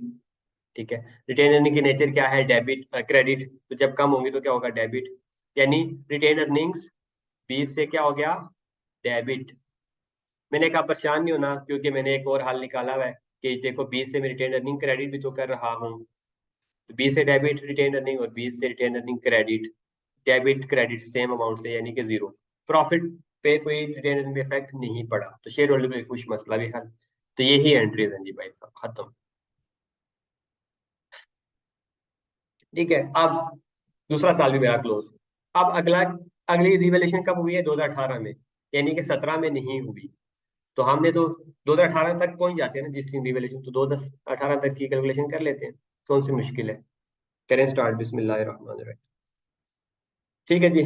ठीक है, रिटेन अर्निंग की नेचर क्या है, डेबिट क्रेडिट, तो जब कम होंगी तो क्या होगा, डेबिट। यानी रिटेन अर्निंग्स 20 से क्या हो गया, डेबिट। मैंने कहा परेशान नहीं होना, क्योंकि मैंने एक और हल निकाला हुआ है, कि देखो 20 से मैं रिटेन अर्निंग क्रेडिट भी तो कर रहा हूँ। तो 20 से डेबिट रिटेन अर्निंग, और 20 से retained earning credit, debit credit same amount से, यानी कि जीरो। प्रॉफिट पे कोई रिटेन अर्निंग इफेक्ट नहीं पड़ा, तो शेयर होल्डर को कुछ मसला भी हल। तो यही एंट्रीज हैं जी भाई साहब, खत्म। ठीक है, अब दूसरा साल भी मेरा क्लोज। अब अगला, अगली रिवैल्यूएशन कब हुई है, 2018 में, यानी कि 17 में नहीं हुई। तो हमने तो 2018 तक पहुंच जाते हैं ना जिस दिन रिवैल्यूएशन, तो 2018 तक की कैलकुलेशन कर लेते हैं, कौन सी मुश्किल है। करें स्टार्ट, बिस्मिल्लाहिर्रहमानिर्रहीम। ठीक है जी,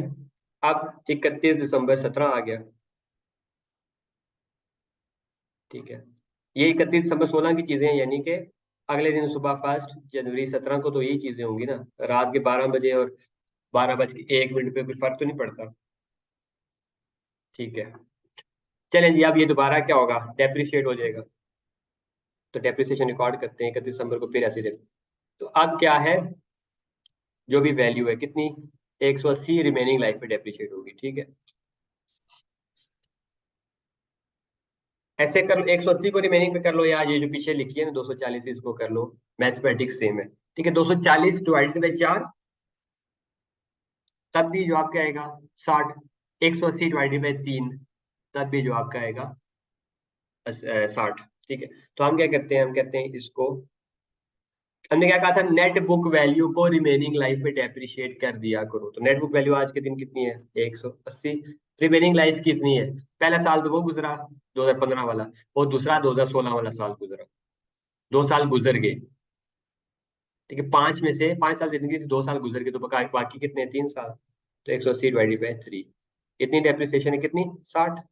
अब 31 दिसंबर 17 आ गया। ठीक है, ये 31 दिसंबर 16 की चीजें हैं, यानी कि अगले दिन सुबह 1 जनवरी 17 को तो यही चीजें होंगी ना, रात के 12 बजे और 12 बज के 1 मिनट पे कुछ फर्क तो नहीं पड़ता। ठीक है, चलें जी, अब ये दोबारा क्या होगा, डेप्रिशिएट हो जाएगा। तो डेप्रिसिएशन रिकॉर्ड करते हैं 31 दिसंबर को, फिर ऐसे तो अब क्या है, जो भी वैल्यू है कितनी, 180 रिमेनिंग लाइफ पे डेप्रिशिएट होगी। ठीक है, ऐसे कर लो, 180 को रिमेनिंग पे कर लो, या ये जो पीछे लिखी है ना 240, इसको कर लो, मैथमेटिक्स सेम है। ठीक है, 240 डिवाइडेड बाई 4, तब भी जो आपका आएगा 60, 180 डिवाइडेड बाई 3, तब भी जो आपका आएगा 60। ठीक है, तो हम क्या करते हैं, हम कहते हैं इसको, हमने क्या कहा था, नेट बुक वैल्यू को रिमेनिंग लाइफ में डेप्रिशिएट कर दिया करो। तो नेट बुक वैल्यू आज के दिन कितनी है, 180। रिमेनिंग लाइफ कितनी है, पहला साल तो वो गुजरा 2015 वाला, और दूसरा 2016 वाला साल गुजरा, 2 साल गुजर गए। ठीक है, 5 में से 5 साल जिंदगी से 2 साल गुजर गए, तो बाकी कितने, 3 साल। तो 180 डिवाइडेड बाई 3, कितनी डेप्रिसिएशन है, कितनी, 60।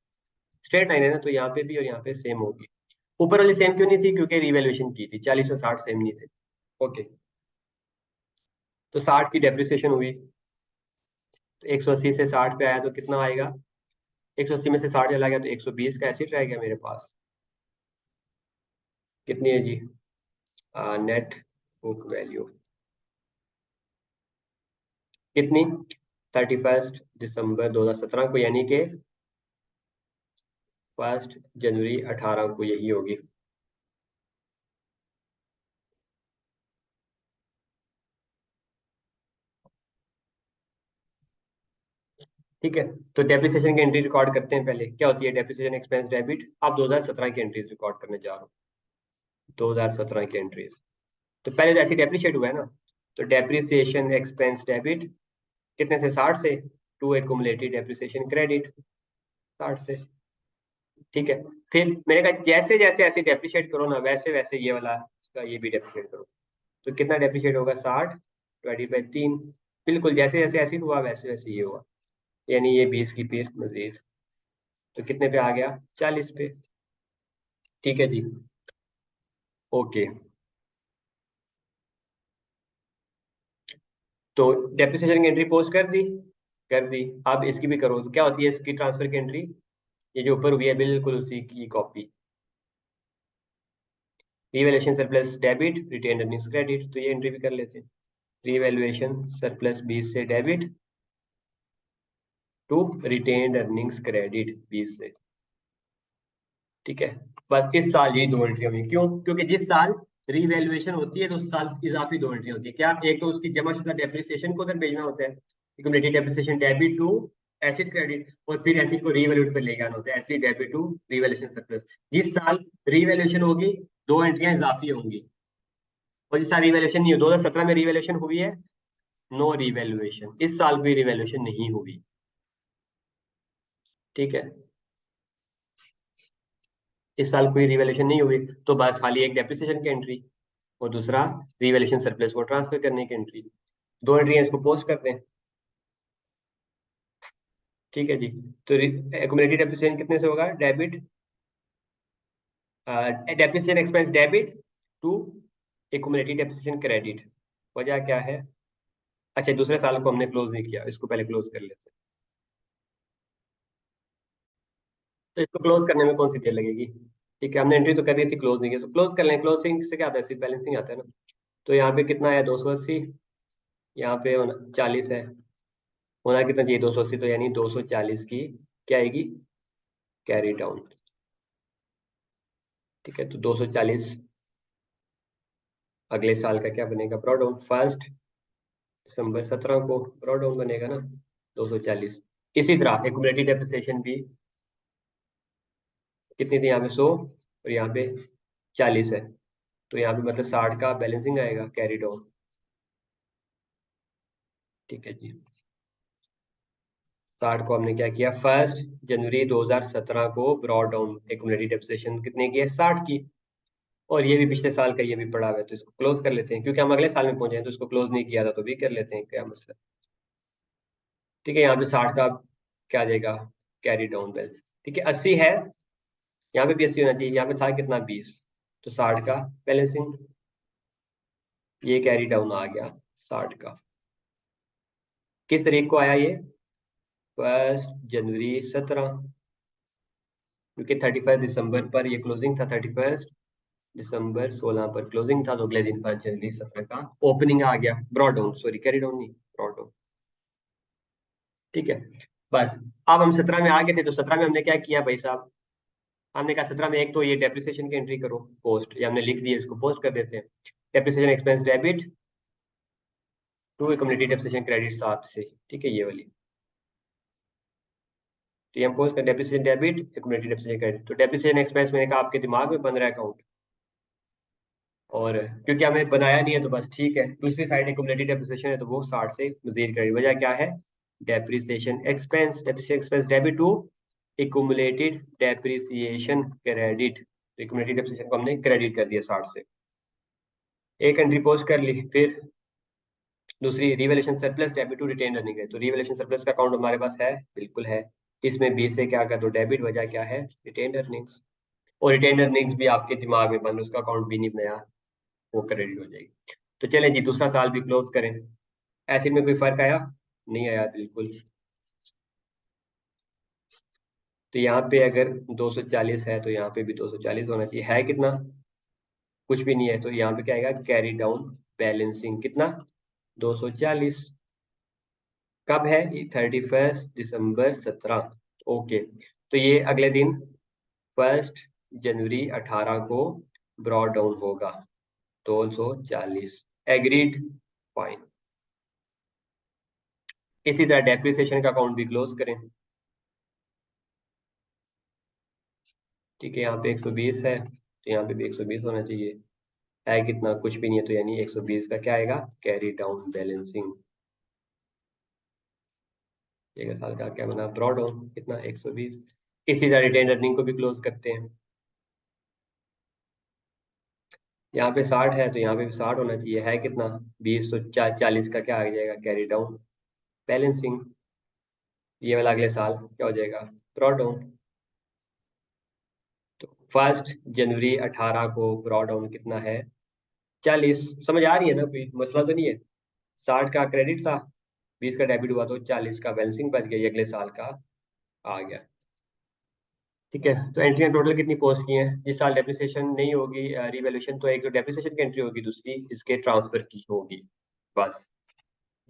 स्ट्रेट लाइन है ना, तो यहाँ पे भी और यहाँ पे सेम होगी। ऊपर वाली सेम क्यों नहीं थी, क्योंकि रिवैल्यूएशन की थी, 40 और 60 सेम नहीं थे। ओके, तो 60 की डेप्रिसिएशन हुई, तो 180 से 60 पे आया तो कितना आएगा, 180 में से 60 चला गया तो 120 का एसिड रह गया मेरे पास। कितनी है जी, नेट बुक वैल्यू कितनी, 31 दिसंबर 2017 को, यानी कि 1 जनवरी 18 को यही होगी। ठीक है, तो डेप्रिसिएशन की एंट्री रिकॉर्ड करते हैं। पहले क्या होती है, डेप्रिसिएशन एक्सपेंस डेबिट। आप 2017 की एंट्रीज रिकॉर्ड करने जा रहा हूँ, 2017 की एंट्रीज। तो पहले तो ऐसे डेप्रिशिएट हुआ है ना, तो डेप्रिसिएशन एक्सपेंस डेबिट कितने से, 60 से, टू एक्यूमुलेटेड डेप्रिसिएशन क्रेडिट 60 से। ठीक है, फिर मैंने कहा जैसे जैसे ऐसे डेप्रिशिएट करो ना, वैसे वैसे ये वाला इसका ये भी डेप्रिशिएट करो। तो कितना डेप्रिशिएट होगा, 60 डिवाइडेड बाई 3। बिल्कुल जैसे जैसे ऐसे हुआ वैसे वैसे ये हुआ, यानी ये 20 की फिर मजीद, तो कितने पे आ गया, 40 पे। ठीक है जी, ओके। तो डेप्रिसिएशन की एंट्री पोस्ट कर दी, कर दी। अब इसकी भी करो, तो क्या होती है इसकी ट्रांसफर की एंट्री, ये जो ऊपर हुई है बिल्कुल उसी की copy. Revaluation surplus debit, retained earnings credit, तो ये एंट्री भी कर लेते हैं। रीवैल्यूएशन सरप्लस 20 से debit to retained earnings credit 20 से। ठीक है, बस इस साल ये दो एंट्री हुई, क्यों, क्योंकि जिस साल रीवैल्यूएशन होती है तो उस साल इजाफी दो एंट्री होती है। क्या, एक तो उसकी जमाशुदा डेप्रिसिएशन को उधर भेजना होता है, accumulated depreciation debit to asset credit, और फिर एसिड को रीवैल्यूएट पर लेके आना होता है, asset debit to revaluation surplus. जिस साल रीवैल्यूएशन होगी दो एंट्रियां इजाफी होंगी, और जिस साल रीवैल्यूएशन नहीं हो, 2017 में रीवैल्यूएशन हुई है, नो रीवैल्यूएशन, इस साल कोई रीवैल्यूएशन नहीं हुई। ठीक है, इस साल कोई रिवैल्यूएशन नहीं हुई, तो बस खाली एक डेप्रिसिएशन की एंट्री और दूसरा रिवैल्यूएशन सरप्लस को ट्रांसफर करने की एंट्री, दो एंट्री इसको पोस्ट करते हैं। ठीक है जी, तो एक्यूमुलेटेड डेप्रिसिएशन कितने से होगा, debit, depreciation expense debit to accumulated depreciation credit. वजह क्या है, अच्छा दूसरे साल को हमने क्लोज नहीं किया, इसको पहले क्लोज कर लेते हैं। तो इसको क्लोज करने में कौन सी देर लगेगी। ठीक है, हमने एंट्री तो कर दी थी, क्लोज नहीं किया, तो क्लोज कर लें। क्लोजिंग से क्या आता है, सिर्फ बैलेंसिंग आता है ना। तो यहाँ पे कितना है, 280, यहाँ पे 40 है, होना कितना चाहिए, 280, तो यानी 240 की क्या आएगी, कैरी डाउन। ठीक है, तो 240 अगले साल का क्या बनेगा, ब्रॉ डाउन, 1 दिसंबर 2017 को ब्रॉ डाउन बनेगा ना, 240। इसी तरह एक्यूमुलेटेड डेप्रिसिएशन भी कितनी थी, यहाँ पे 100 और यहाँ पे 40 है, तो यहाँ पे मतलब 60 का बैलेंसिंग आएगा, कैरी डाउन। ठीक है जी, 60 को हमने क्या किया, 1 जनवरी 2017 को ब्रॉड डाउन, एक्यूमुलेटेड डेप्रिसिएशन कितने की है, 60 की। और ये भी पिछले साल का ये भी पड़ा हुआ है, तो इसको क्लोज कर लेते हैं, क्योंकि हम अगले साल में पहुंचे हैं, तो इसको क्लोज नहीं किया था, तो भी कर लेते हैं, क्या मसला। ठीक है, यहाँ पे 60 का क्या आ जाएगा, कैरी डाउन बैलेंस। ठीक है, 80 है, यहाँ पे भी 80 होना चाहिए, यहाँ पे था कितना, 20, तो 60 का बैलेंसिंग, ये कैरी डाउन आ गया 60 का। किस तारीख को आया ये, 1 जनवरी 2017, क्योंकि 31 दिसंबर पर ये क्लोजिंग था, 31 दिसंबर 2016 पर क्लोजिंग था, तो अगले दिन 1 जनवरी 2017 का ओपनिंग आ गया, brought down, sorry carry down नहीं, ब्रॉड डाउन। ठीक है, बस। अब हम 17 में आ गए थे, तो 17 में हमने क्या किया भाई साहब, हमने कहा 17 में एक तो ये डेप्रिसिएशन की एंट्री करो पोस्ट, या हमने लिख दिया, इसको पोस्ट कर देते हैं। Depreciation expense debit to accumulated depreciation credit 7 से, ठीक है ये वाली। तो हम पोस्ट कर depreciation debit accumulated depreciation credit. तो डेप्रिसिएशन एक्सपेंस मैंने कहा आपके दिमाग में बन रहा है अकाउंट, और क्योंकि हमें बनाया नहीं है तो बस ठीक है। दूसरी साइड एक्यूमुलेटेड डेप्रिसिएशन है तो वो 60 से मजीद क्रेडिट। वजह क्या है? Depreciation expense, depreciation expense debit to accumulated depreciation credit. Accumulated depreciation को हमने क्रेडिट कर दिया 60 से। एक एंट्री पोस्ट कर ली। फिर दूसरी revaluation surplus debit to retained earning है। तो रिवैल्यूएशन सरप्लस का अकाउंट हमारे पास है, बिल्कुल है। इसमें 20 से क्या कर दो डेबिट, वजह क्या है? Retained earnings. और रिटेन अर्निंग्स भी आपके दिमाग में बंद, उसका अकाउंट भी नहीं बनाया, वो क्रेडिट हो जाएगी। तो चलें जी दूसरा साल भी क्लोज करें। ऐसे में कोई फर्क आया? नहीं आया बिल्कुल। तो यहाँ पे अगर 240 है तो यहाँ पे भी 240 होना चाहिए। है कितना? कुछ भी नहीं है। तो यहाँ पे क्या आएगा? कैरी डाउन बैलेंसिंग कितना? 240। कब है? 31 दिसंबर 17। ओके। तो ये अगले दिन 1 जनवरी 18 को ब्रॉड डाउन होगा 240। Agreed, fine. इसी तरह डेप्रिसिएशन का अकाउंट भी क्लोज करें। ठीक है, यहाँ पे 120 है तो यहाँ पे भी 120 होना चाहिए। है कितना? कुछ भी नहीं है। तो यानी 120 का क्या आएगा? Carry down balancing. एक साल का क्या बना? ब्रॉड डाउन कितना? 120। इसी तरह रिटेन अर्निंग को भी क्लोज करते हैं। यहाँ पे 60 है तो यहाँ पे भी 60 होना चाहिए। है कितना? 20। तो 40 का क्या आ जाएगा? Carry down balancing. ये वाला अगले साल क्या हो जाएगा? Brought down. तो 1 जनवरी 18 को ब्रॉड डाउन कितना है? 40। समझ आ रही है ना? कोई मसला तो नहीं है? 60 का क्रेडिट था, 20 का डेबिट हुआ, तो 40 का बैलेंसिंग बच गया, ये अगले साल का आ गया। ठीक है, तो एंट्रियां टोटल कितनी पोस्ट की हैं? जिस साल डेप्रिसिएशन नहीं होगी, रिवैल्यूएशन, तो एक तो डेप्रिसिएशन की एंट्री होगी, दूसरी इसके ट्रांसफर की होगी। बस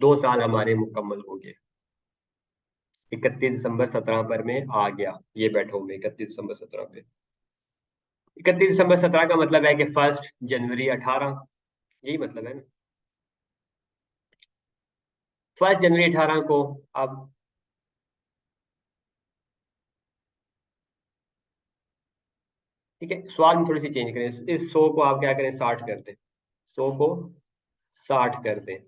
2 साल हमारे मुकम्मल हो गए। 31 दिसंबर 17 पर में आ गया, ये बैठो में 31 दिसंबर 17 पे। 31 दिसंबर 17 का मतलब है कि 1 जनवरी 18, यही मतलब है ना। 1 जनवरी 18 को अब ठीक है, सवाल में थोड़ी सी चेंज करें। इस 100 को आप क्या करें? 60 कर दें। 100 को 60 कर दें,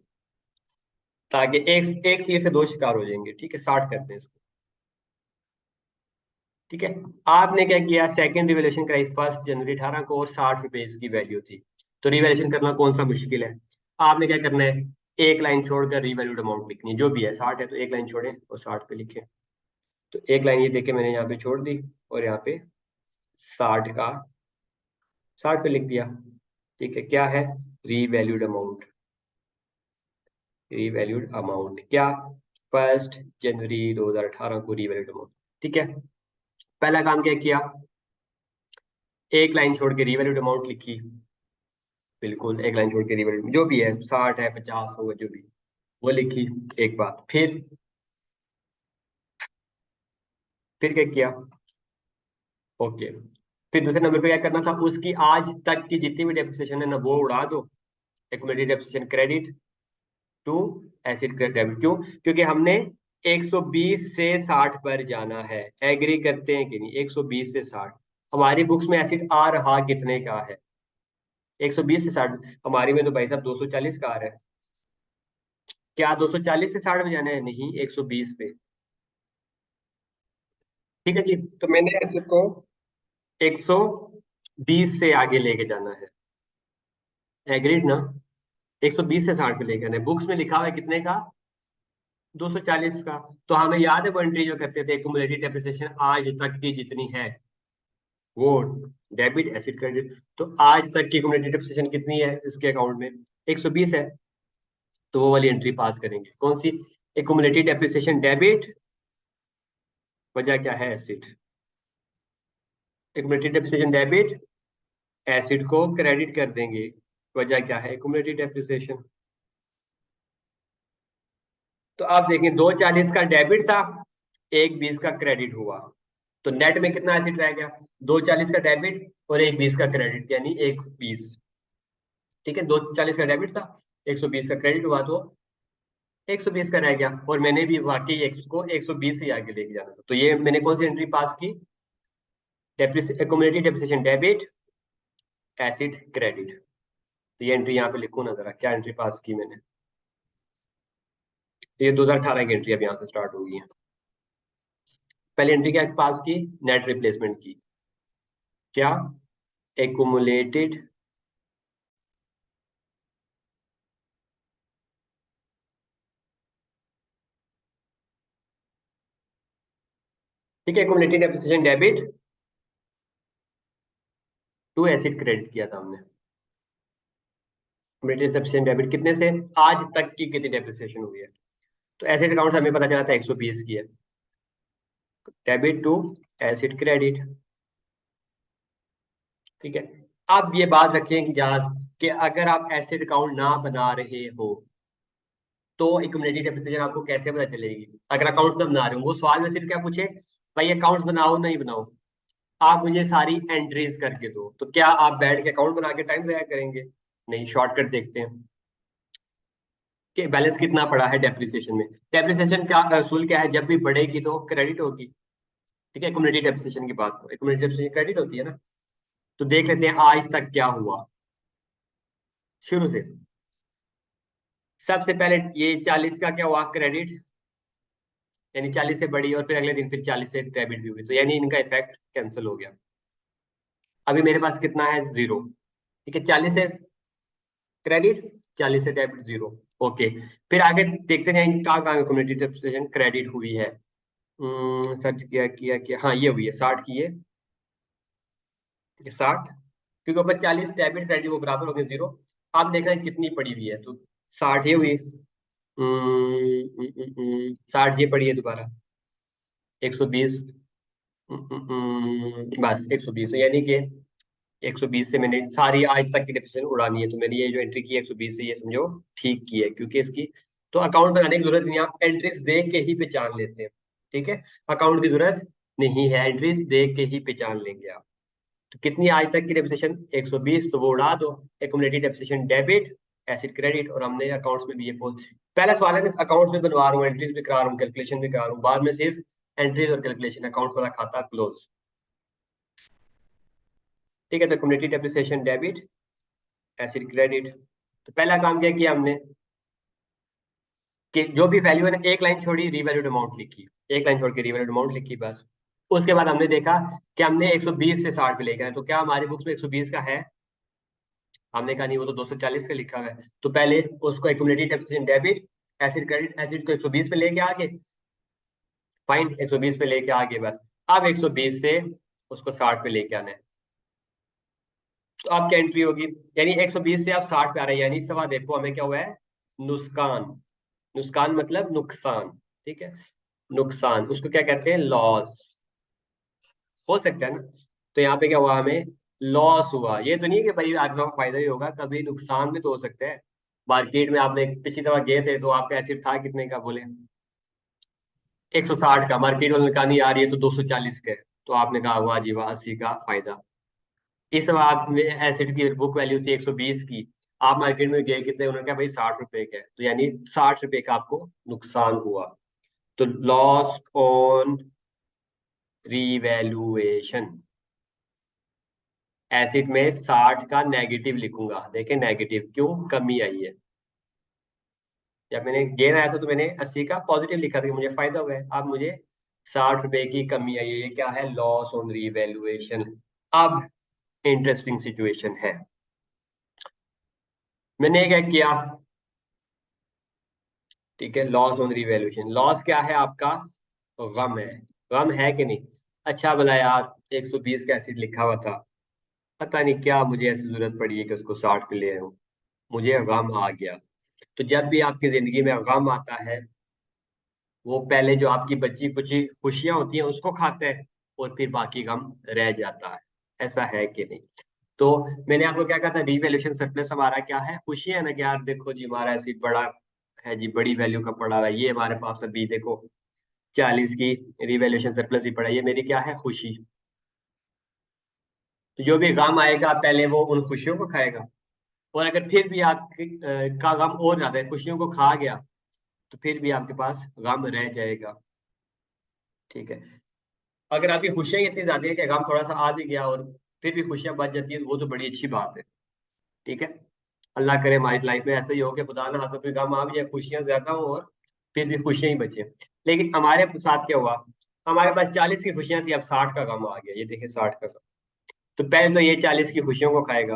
ताकि एक एक तीर से दो शिकार हो जाएंगे। ठीक है, 60 कर दें इसको। ठीक है, आपने क्या किया? सेकंड रिवैल्यूएशन कराई 1 जनवरी 18 को, और 60 रुपए इसकी वैल्यू थी। तो रिवैल्यूएशन करना कौन सा मुश्किल है? आपने क्या करना है? एक लाइन छोड़कर रिवैल्यूड अमाउंट लिखनी है, जो भी है। 60 है तो एक लाइन छोड़े और 60 पे लिखे। तो एक लाइन ये देखे मैंने यहाँ पे छोड़ दी, और यहाँ पे 60 का 60 पे लिख दिया। ठीक है, क्या है? Revalued amount. रीवैल्यूड अमाउंट क्या? 1 जनवरी 2018 को रीवैल्यूड अमाउंट। ठीक है, पहला काम क्या किया? एक लाइन छोड़ के रीवैल्यूड अमाउंट लिखी। बिल्कुल, एक लाइन छोड़ के रीवैल्यूड जो भी है, 60 है, 50 होगा, जो भी, वो लिखी। एक बात। फिर क्या किया? ओके। फिर दूसरे नंबर पे क्या करना था? उसकी आज तक की जितनी भी डेप्रिसिएशन है ना, वो उड़ा दो। Accumulated depreciation credit to asset debit. क्यों? क्योंकि हमने 120 से 60 पर जाना है। एग्री करते हैं कि नहीं? 120 से 60 हमारी बुक्स में एसिड आ रहा कितने का है? 120 से 60। हमारी में तो भाई साहब 240 का आ रहा है। क्या 240 से 60 में जाना है? नहीं, 120 पे। ठीक है जी, तो मैंने एसिड को 120 से आगे लेके जाना है। एग्रीड ना? 120 से 60 पे लेके आना है। बुक्स में लिखा हुआ है कितने का? 240 का। तो हमें याद है वो एंट्री जो करते थे, एक्यूमुलेटेड डेप्रिसिएशन आज तक की जितनी है, वो डेबिट एसिड क्रेडिट। तो आज तक की एक्यूमुलेटेड डेप्रिसिएशन कितनी है इसके अकाउंट में? 120 है। तो वो वाली एंट्री पास करेंगे। कौन सी? एक्यूमुलेटेड डेप्रिसिएशन डेबिट, वजह क्या है? Acid. Accumulated depreciation debit, acid को क्रेडिट कर देंगे, वजह क्या है? Accumulated depreciation. तो आप देखें, 240 का डेबिट था, 120 का क्रेडिट हुआ, तो नेट में कितना एसिड रह गया? 240 का डेबिट और 120 का क्रेडिट, यानी 120। ठीक है, 240 का डेबिट था, 120 का क्रेडिट हुआ, तो 120 का रह गया, और मैंने भी वाकई एक्स को 120 से आगे लेके जाना था। तो ये मैंने कौन सी एंट्री पास की? Community depreciation debit, asset credit. तो ये एंट्री यहाँ पे लिखूँ ना जरा, क्या एंट्री पास की मैंने? तो ये 2018 की एंट्री अब यहाँ से स्टार्ट होगी है। पहली एंट्री क्या पास की? नेट रिप्लेसमेंट की। क्या? एकुमुलेटेड ठीक है, accumulated depreciation debit to asset credit किया था हमने। एकुमुलेटेड डेप्रिसिएशन डेबिट कितने से? आज तक की कितनी डेप्रिसिएशन हुई है? तो एसिड अकाउंट हमें पता चला था 120 की है। Debit to asset credit. ठीक है। अब ये बात रखें कि यार, कि अगर आप एसिड अकाउंट ना बना रहे हो तो इक्विटी डेप्रिसिएशन आपको कैसे पता चलेगी? अगर अकाउंट्स ना बना रहे हो, वो सवाल में सिर्फ क्या पूछे, भाई अकाउंट्स बनाओ नहीं बनाओ, आप मुझे सारी एंट्रीज करके दो। तो क्या आप बैठ के अकाउंट बना के टाइम जाया करेंगे? नहीं, शॉर्टकट देखते हैं कि बैलेंस कितना पड़ा है डेप्रिसिएशन में। डेप्रिसिएशन क्या असूल क्या है? जब भी बढ़ेगी तो क्रेडिट होगी। ठीक है, कम्युनिटी डेप्रिसिएशन की बात करो, कम्युनिटी डेप्रिसिएशन क्रेडिट होती है ना। तो देख लेते हैं आज तक क्या हुआ शुरू से। सबसे पहले ये 40 का क्या हुआ? क्रेडिट, यानी 40 से बढ़ी, और फिर अगले दिन फिर 40 से डेबिट भी हुई, तो यानी इनका इफेक्ट कैंसिल हो गया। अभी मेरे पास कितना है? जीरो। ठीक है, 40 से क्रेडिट, 40 से डेबिट, जीरो। ओके। फिर आगे देखते हैं कहाँ कहाँ कम्युनिटी डेप्रिसिएशन क्रेडिट हुई है। सर्च किया हाँ, ये हुई है 60 की, ये 60, क्योंकि ऊपर 40 डेबिट क्रेडिट वो बराबर हो गए जीरो। आप देख रहे हैं कितनी पड़ी हुई है, तो 60 ये हुई। 60 ये पड़ी है दोबारा, 120। बस 120, यानी कि 120 से मैंने सारी आज तक की डेप्रिसिएशन उड़ानी है। तो मैंने ये जो एंट्री की 120 से, ये समझो ठीक की है, क्योंकि इसकी तो अकाउंट बनाने की जरूरत नहीं है, आप एंट्रीज देख के ही पहचान लेते हैं। ठीक है, अकाउंट की जरूरत नहीं है, एंट्रीज देख के ही पहचान लेंगे आप। तो कितनी आज तक की डेप्रिसिएशन? 120, तो वो उड़ा दो। Accumulated depreciation debit, asset credit, और हमने अकाउंट्स में भी ये पहला सवाल है, मैं अकाउंट्स में बनवा रहा हूँ, एंट्रीज भी करा रहा हूँ, कैलकुलेशन भी करा रहा हूँ, बाद में सिर्फ एंट्रीज और कैलकुलेशन, अकाउंट वाला खाता क्लोज। ठीक है, तो community depreciation debit, asset credit. तो पहला काम क्या किया हमने कि जो भी वैल्यू है ना, एक लाइन छोड़ी, रिवैल्यूड अमाउंट लिखी, एक लाइन छोड़ के रिवैल्यूड अमाउंट लिखी बस। उसके बाद हमने देखा कि हमने 120 से 60 पे लेकर आए, तो क्या हमारी बुक्स में 120 का है? हमने कहा नहीं, वो तो 240 का लिखा हुआ है। तो पहले उसको accumulated depreciation debit, asset credit, acid को 120 पे लेके आगे, फाइन, 120 पे लेके आगे बस। अब 120 से उसको 60 पे लेके आना है। तो अब क्या एंट्री होगी? यानी 120 से आप 60 पे आ रहे हैं, यानी सवा देखो हमें क्या हुआ है? नुकसान। नुकसान मतलब नुकसान। ठीक है, नुकसान, उसको क्या कहते हैं? लॉस। हो सकता है ना। तो यहाँ पे क्या हुआ? हमें लॉस हुआ। ये तो नहीं है कि भाई आज का फायदा ही होगा, कभी नुकसान भी तो हो सकता है। मार्केट में आपने पिछली दफा गए थे तो आपका एसिड था कितने का बोले? 160 का। मार्केट वाले ने कहा नहीं यार ये तो 240 का है, तो आपने कहा वाह जी वाह, 80 का फायदा। इस समय आप में एसिड की बुक वैल्यू थी 120 की, आप मार्केट में गए कितने? उन्होंने कहा भाई 60 रुपए का है, तो यानी 60 रुपए का आपको नुकसान हुआ। तो लॉस ऑन रीवैल्यूएशन, एसिड में 60 का नेगेटिव लिखूंगा। देखें नेगेटिव क्यों? कमी आई है। जब मैंने गेन आया था तो मैंने 80 का पॉजिटिव लिखा था कि मुझे फायदा हुआ है। अब मुझे 60 रुपए की कमी आई है, ये क्या है? Loss on revaluation. अब इंटरेस्टिंग सिचुएशन है, मैंने क्या किया? ठीक है, लॉस ऑन रीवैल्यूएशन, लॉस क्या है आपका? गम है। गम है कि नहीं? अच्छा भला यार 120 का एसिड लिखा हुआ था, पता नहीं क्या मुझे ऐसी जरूरत पड़ी है कि उसको 60 पे ले आऊं, मुझे गम आ गया। तो जब भी आपकी जिंदगी में गम आता है, वो पहले जो आपकी बची कुछ खुशियां होती हैं उसको खाता है, और फिर बाकी गम रह जाता है। ऐसा है कि नहीं? तो मैंने आपको क्या कहा था, रिवैल्यूएशन सरप्लस हमारा क्या है? खुशी है ना, कि यार देखो जी हमारा ऐसी बड़ा है जी, बड़ी वैल्यू का पड़ा हुआ है, ये हमारे पास अभी देखो 40 की रिवैल्यूएशन सरप्लस भी पड़ा है, ये मेरी क्या है? खुशी। तो जो भी गम आएगा पहले वो उन खुशियों को खाएगा, और अगर फिर भी आप का गम और ज्यादा है, खुशियों को खा गया, तो फिर भी आपके पास गम रह जाएगा। ठीक है, अगर आपकी खुशियां इतनी ज्यादा है कि गम थोड़ा सा आ भी गया और फिर भी खुशियां बच जाती है, तो वो तो बड़ी अच्छी बात है। ठीक है, अल्लाह करे हमारी लाइफ में ऐसा ही हो कि खुदा ना खास्ता कोई गम आ भी जाए, खुशियां ज्यादा हो और फिर भी खुशियां ही बचे। लेकिन हमारे साथ क्या हुआ, हमारे पास 40 की खुशियां थी, अब 60 का गम आ गया। ये देखिए 60 का गम। तो पहले तो ये 40 की खुशियों को खाएगा,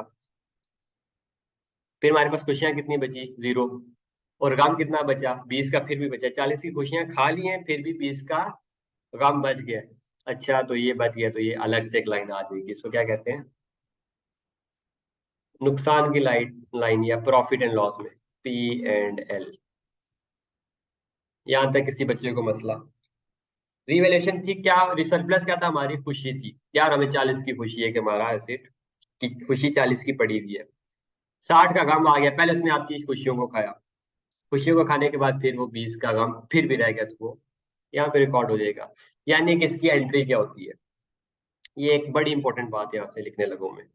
फिर हमारे पास खुशियां कितनी बची, 0। और गम कितना बचा, 20 का फिर भी बचा। 40 की खुशियां खा ली हैं, फिर भी 20 का गम बच गया। अच्छा, तो ये बच गया, तो ये अलग से एक लाइन आ जाएगी, इसको क्या कहते हैं, नुकसान की लाइन या प्रॉफिट एंड लॉस में, P&L। यहां तक किसी बच्चे को मसला। रिवेलेशन थी क्या, सरप्लस क्या था, हमारी खुशी थी यार, हमें 40 की खुशी है कि हमारा एसेट की खुशी 40 की पड़ी हुई है। 60 का गम आ गया, पहले उसने आपकी खुशियों को खाया, खुशियों को खाने के बाद फिर वो 20 का गम फिर भी रह गया, तो वो यहाँ पे रिकॉर्ड हो जाएगा। यानी कि इसकी एंट्री क्या होती है, ये एक बड़ी इंपॉर्टेंट बात है, यहाँ से लिखने लगूं मैं।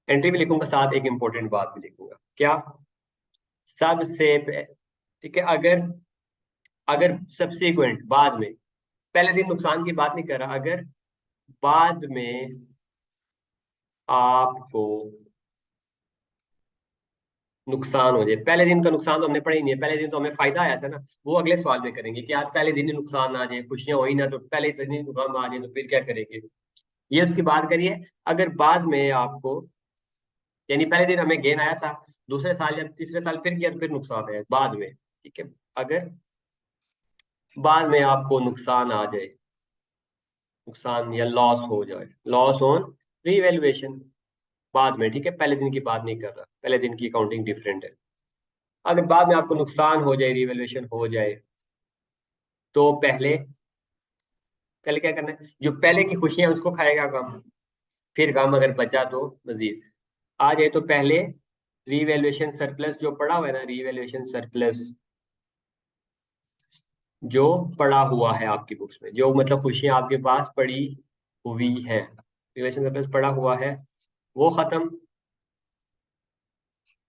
एंट्री भी लिखूंगा, साथ एक इंपॉर्टेंट बात भी लिखूंगा, क्या, ठीक है, अगर अगर सबसीक्वेंट बाद में, पहले दिन नुकसान की बात नहीं कर रहा, अगर बाद में आपको नुकसान हो जाए, पहले दिन का नुकसान तो हमने पढ़ा ही नहीं है, पहले दिन तो हमें फायदा आया था ना, वो अगले सवाल में करेंगे कि यार पहले दिन ही नुकसान आ जाए, खुशियां हो ही ना, तो पहले दिन ही नुकसान आ जाए तो फिर क्या करेंगे, ये उसकी बात करिए। अगर बाद में आपको, यानी पहले दिन हमें गेन आया था, दूसरे साल या तीसरे साल फिर किया तो फिर नुकसान है बाद में। ठीक है, अगर बाद में आपको नुकसान आ जाए, नुकसान या लॉस हो जाए, लॉस ऑन रीवैल्यूएशन, बाद में, ठीक है, पहले दिन की बात नहीं कर रहा, पहले दिन की अकाउंटिंग डिफरेंट है। अगर बाद में आपको नुकसान हो जाए, रीवैल्यूएशन हो जाए, तो पहले पहले क्या करना है, जो पहले की खुशियां उसको खाएगा गम, फिर गम अगर बचा तो मजीद आ जाए, तो पहले रीवैल्यूएशन सरप्लस जो पड़ा हुआ है ना, रीवैल्यूएशन सरप्लस जो पड़ा हुआ है आपकी बुक्स में, जो मतलब खुशियां आपके पास पड़ी हुई है, रीवैल्यूएशन सरप्लस पड़ा हुआ है, वो खत्म,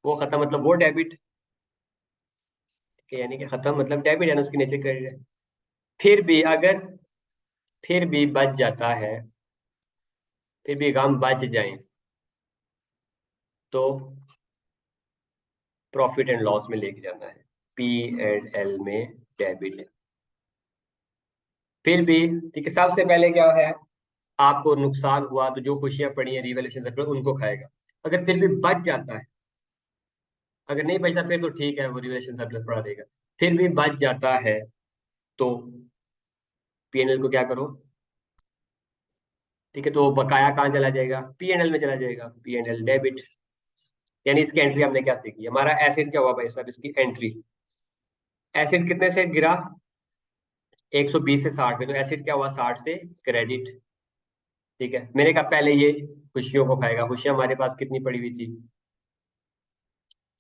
वो खत्म मतलब वो डेबिट, यानी कि खत्म मतलब डेबिट है ना, उसकी नेचर क्रेडिट है। फिर भी अगर फिर भी बच जाता है, फिर भी गम बच जाए, तो प्रॉफिट एंड लॉस में लेके जाना है, P&L में डेबिट है। फिर भी ठीक है, सबसे पहले क्या है, आपको नुकसान हुआ तो जो खुशियां पड़ी हैं रिवैल्यूएशन सर्प्लस उनको खाएगा। अगर फिर भी बच जाता है, अगर नहीं बचता फिर तो ठीक है, वो रिवैल्यूएशन सरप्लस पड़ा रहेगा। फिर भी बच जाता है, तो P&L को क्या करो, ठीक है, तो बकाया कहाँ चला जाएगा, P&L में चला जाएगा, P&L डेबिट। यानी इसकी एंट्री हमने क्या सीखी, हमारा एसिड क्या हुआ भाई साहब, इसकी एंट्री, एसिड कितने से गिरा, 120 से 60 में, तो एसिड क्या हुआ, 60 से क्रेडिट। ठीक है, मैंने कहा पहले ये खुशियों को खाएगा, खुशियां हमारे पास कितनी पड़ी हुई थी,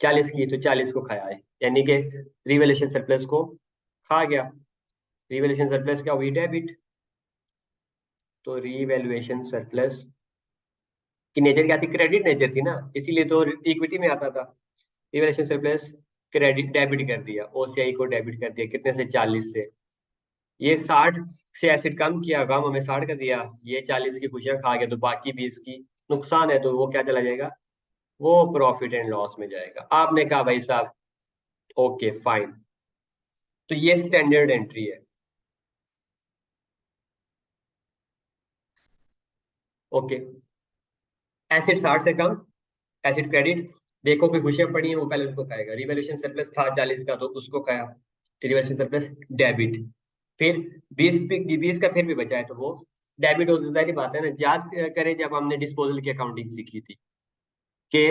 40 की, तो 40 को खाया है, यानी कि रिवैल्यूएशन सरप्लस को खा गया। रिवैल्यूएशन सरप्लस क्या हुई, डेबिट। तो रिवैल्यूएशन सरप्लस की नेचर क्या थी, क्रेडिट नेचर थी ना, इसीलिए तो इक्विटी में आता था। रिवैल्यूएशन सरप्लस क्रेडिट डेबिट कर दिया, ओसीआई को डेबिट कर दिया, कितने से, 40 से। ये 60 से एसिड कम किया, गम हमें 60 का दिया, ये 40 की खुशियां खा गया, तो बाकी 20 की नुकसान है, तो वो क्या चला जाएगा, वो प्रॉफिट एंड लॉस में जाएगा। आपने कहा भाई साहब ओके फाइन, तो ये स्टैंडर्ड एंट्री है। ओके, एसिड 60 से कम, एसिड क्रेडिट, देखो कोई खुशियां पड़ी हैं वो पहले उसको खाएगा, रिवैल्यूएशन सरप्लस था 40 का तो उसको खाया, रिवैल्यूएशन सरप्लस डेबिट। फिर 20 का फिर भी बचा है, तो वो डेबिट हो, जाहिर बात है ना, याद करें जब हमने डिस्पोजल की अकाउंटिंग सीखी थी कि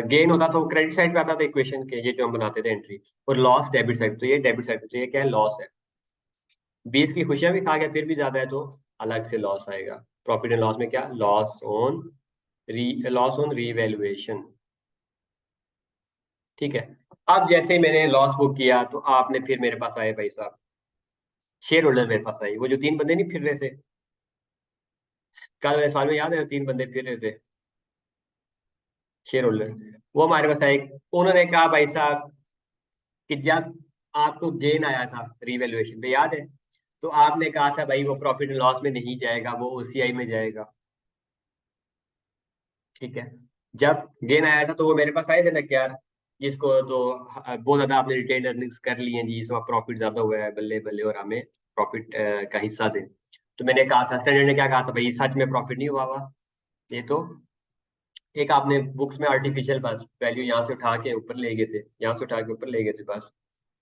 गेन होता था वो क्रेडिट साइड पे आता था इक्वेशन के, ये जो हम बनाते थे एंट्री, और लॉस डेबिट साइड, तो ये डेबिट साइड पे, तो ये क्या है, लॉस है। 20 की खुशियां भी खा गया फिर भी ज्यादा है, तो अलग से लॉस आएगा। प्रॉफिट एंड लॉस में क्या, लॉस ऑन रीवैल्यूएशन। ठीक है, अब जैसे ही मैंने लॉस बुक किया, तो आपने फिर मेरे पास आए भाई साहब, शेयर होल्डर मेरे पास आए, वो जो 3 बंदे नहीं फिर रहे थे, कल मेरे सवाल में याद है, 3 बंदे फिर रहे थे, शेयर होल्डर, वो हमारे पास आए। उन्होंने कहा भाई साहब कि जब आपको गेन आया था रीवैल्यूएशन पे, याद है, तो आपने कहा था भाई वो प्रॉफिट एंड लॉस में नहीं जाएगा, वो ओसीआई में जाएगा। ठीक है, जब गेन आया था तो वो मेरे पास आए थे ना कि यार जिसको तो बहुत ज्यादा आपने रिटेन अर्निंग्स कर ली हैं जी, इसमें प्रॉफिट ज्यादा हुआ है, बल्ले बल्ले, और हमें प्रॉफिट का हिस्सा दें। तो मैंने कहा था, स्टैंडर्ड ने क्या कहा था, भाई सच में प्रॉफिट नहीं हुआ हुआ, ये तो एक आपने बुक्स में आर्टिफिशियल बस वैल्यू यहाँ से उठा के ऊपर ले गए थे, यहाँ से उठा के ऊपर ले गए थे, बस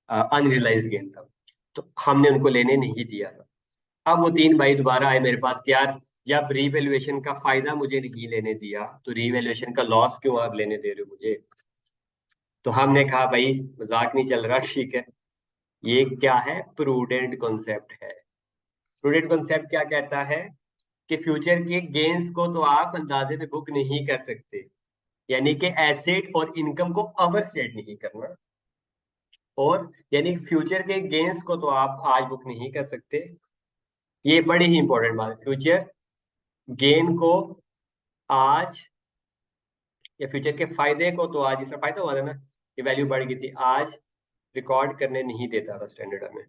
अनरियलाइज गेन था। तो हमने उनको लेने नहीं दिया था। अब वो तीन भाई दोबारा आए मेरे पास कि यार जब रीवैल्यूएशन का फायदा मुझे नहीं लेने दिया, तो रीवैल्यूएशन का लॉस क्यों आप लेने दे रहे हो मुझे। तो हमने कहा भाई मजाक नहीं चल रहा, ठीक है, ये क्या है, प्रूडेंट कॉन्सेप्ट है। प्रूडेंट कॉन्सेप्ट क्या कहता है कि फ्यूचर के गेन्स को तो आप अंदाजे में बुक नहीं कर सकते, यानी कि एसेट और इनकम को ओवरस्टेट नहीं करना, और यानी फ्यूचर के गेन्स को तो आप आज बुक नहीं कर सकते। ये बड़ी ही इंपॉर्टेंट बात है, फ्यूचर गेन को आज, या फ्यूचर के फायदे को तो आज, इसका फायदा हुआ था ना कि वैल्यू बढ़ गई थी, आज रिकॉर्ड करने नहीं देता था स्टैंडर्ड हमें,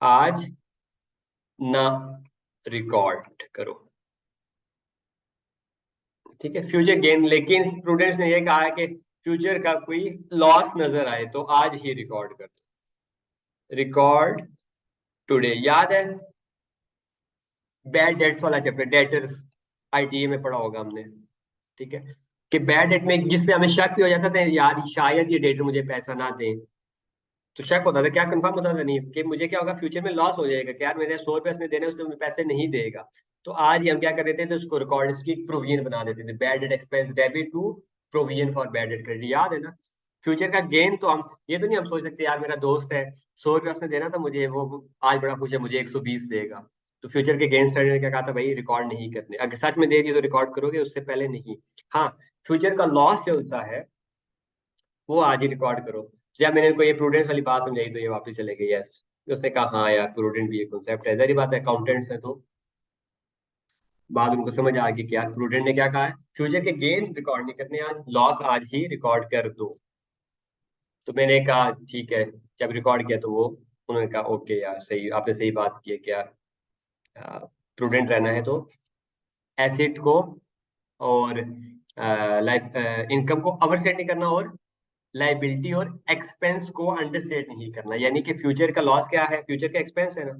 आज ना रिकॉर्ड करो। ठीक है, फ्यूचर गेन, लेकिन प्रूडेंस ने यह कहा है कि फ्यूचर का कोई लॉस नजर आए तो आज ही रिकॉर्ड कर दो, रिकॉर्ड टुडे। याद है बैड डेट्स वाला चैप्टर, डेटर्स, आईटीए में पढ़ा होगा हमने। ठीक है, कि बैड डेट में जिसमें हमें शक भी हो जाता था यार शायद ये डेटर मुझे पैसा ना दे, तो शक होता था, क्या कंफर्म होता था नहीं कि मुझे क्या होगा, फ्यूचर में लॉस हो जाएगा कि यार मेरे 100 रुपए उसने देने, उसने मुझे पैसे नहीं देगा। तो आज ही हम क्या कर देते थे, उसको रिकॉर्ड, इसकी प्रोविजन बना देते थे, bad debt expense debit to provision for bad debt credit. याद है ना, फ्यूचर का गेन तो हम ये तो नहीं हम सोच सकते यार मेरा दोस्त है 100 रुपया उसने देना था मुझे, वो आज बड़ा खुश है मुझे 120 देगा। तो फ्यूचर के गेन स्टडी ने क्या कहा था, भाई रिकॉर्ड नहीं करने, अगर सच में दे दिए तो रिकॉर्ड करोगे, उससे पहले नहीं। हाँ, फ्यूचर का लॉस जो सा है वो आज ही रिकॉर्ड करो। जब मैंने इनको ये प्रूडेंस वाली बात समझाई तो ये वापस चले गए, यस, उसने कहा हाँ यार प्रूडेंट भी एक कॉन्सेप्ट है, जरी बात है अकाउंटेंट्स है तो बाद उनको समझ आ गई कि यार प्रूडेंट ने क्या कहा है, फ्यूचर के गेन रिकॉर्ड नहीं करने, आज लॉस आज ही रिकॉर्ड कर दो। तो मैंने कहा ठीक है, जब रिकॉर्ड किया तो वो उन्होंने कहा ओके यार सही, आपने सही बात की है कि यार प्रूडेंट रहना है तो एसेट को और लाइक इनकम को ओवरसेट नहीं करना, और लाइबिलिटी और एक्सपेंस को अंडरस्टेट नहीं करना, यानी कि फ्यूचर का लॉस क्या है, फ्यूचर का एक्सपेंस है ना,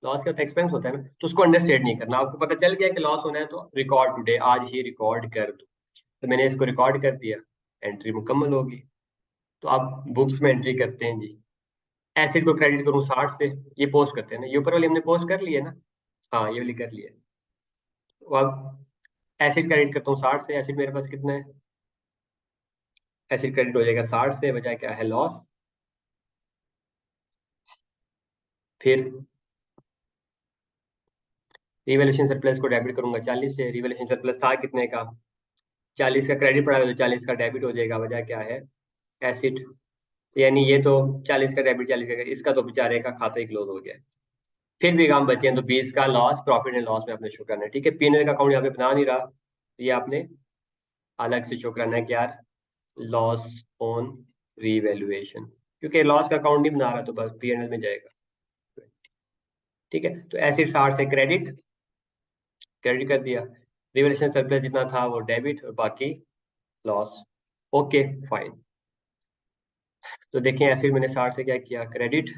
लॉस का तो एक्सपेंस होता है ना, तो उसको अंडरस्टेट नहीं करना। आपको पता चल गया कि लॉस होना है तो रिकॉर्ड टुडे, आज ही रिकॉर्ड कर दो। तो मैंने इसको रिकॉर्ड कर दिया, एंट्री मुकम्मल होगी। तो आप बुक्स में एंट्री करते हैं जी, एसिड को क्रेडिट करूँ 60 से, ये पोस्ट करते हैं ना, ये ऊपर वाली हमने पोस्ट कर ली है ना, हाँ ये वाली कर ली है। तो अब एसिड क्रेडिट करता हूँ 60 से, एसिड मेरे पास कितना है, एसिड क्रेडिट हो जाएगा 60 से, बजाय क्या है लॉस। फिर रिवैल्यूएशन सरप्लस को डेबिट करूंगा 40 से, रिवैल्यूएशन सरप्लस था कितने का, 40 का क्रेडिट पड़ा है तो 40 का डेबिट हो जाएगा, वजह क्या है एसिड, यानी ये तो 40 का डेबिट, 40 का, इसका तो बेचारे का खाता ही क्लोज हो गया। फिर भी काम बचे हैं, तो 20 का लॉस, प्रॉफिट एंड लॉस में आपने शो करना है। ठीक है, पीएनएल का अकाउंट यहाँ पे बना नहीं रहा, तो ये आपने अलग से शो करना है कि यार लॉस ऑन रीवैल्यूएशन, क्योंकि लॉस का अकाउंट नहीं बना रहा तो बस पीएनएल में जाएगा। ठीक है, तो एसिड 60 से क्रेडिट, क्रेडिट कर दिया, रिवैल्यूएशन सरप्लस जितना था वो डेबिट, और बाकी लॉस। ओके फाइन, तो देखें एसिड मैंने 60 से क्या किया, क्रेडिट।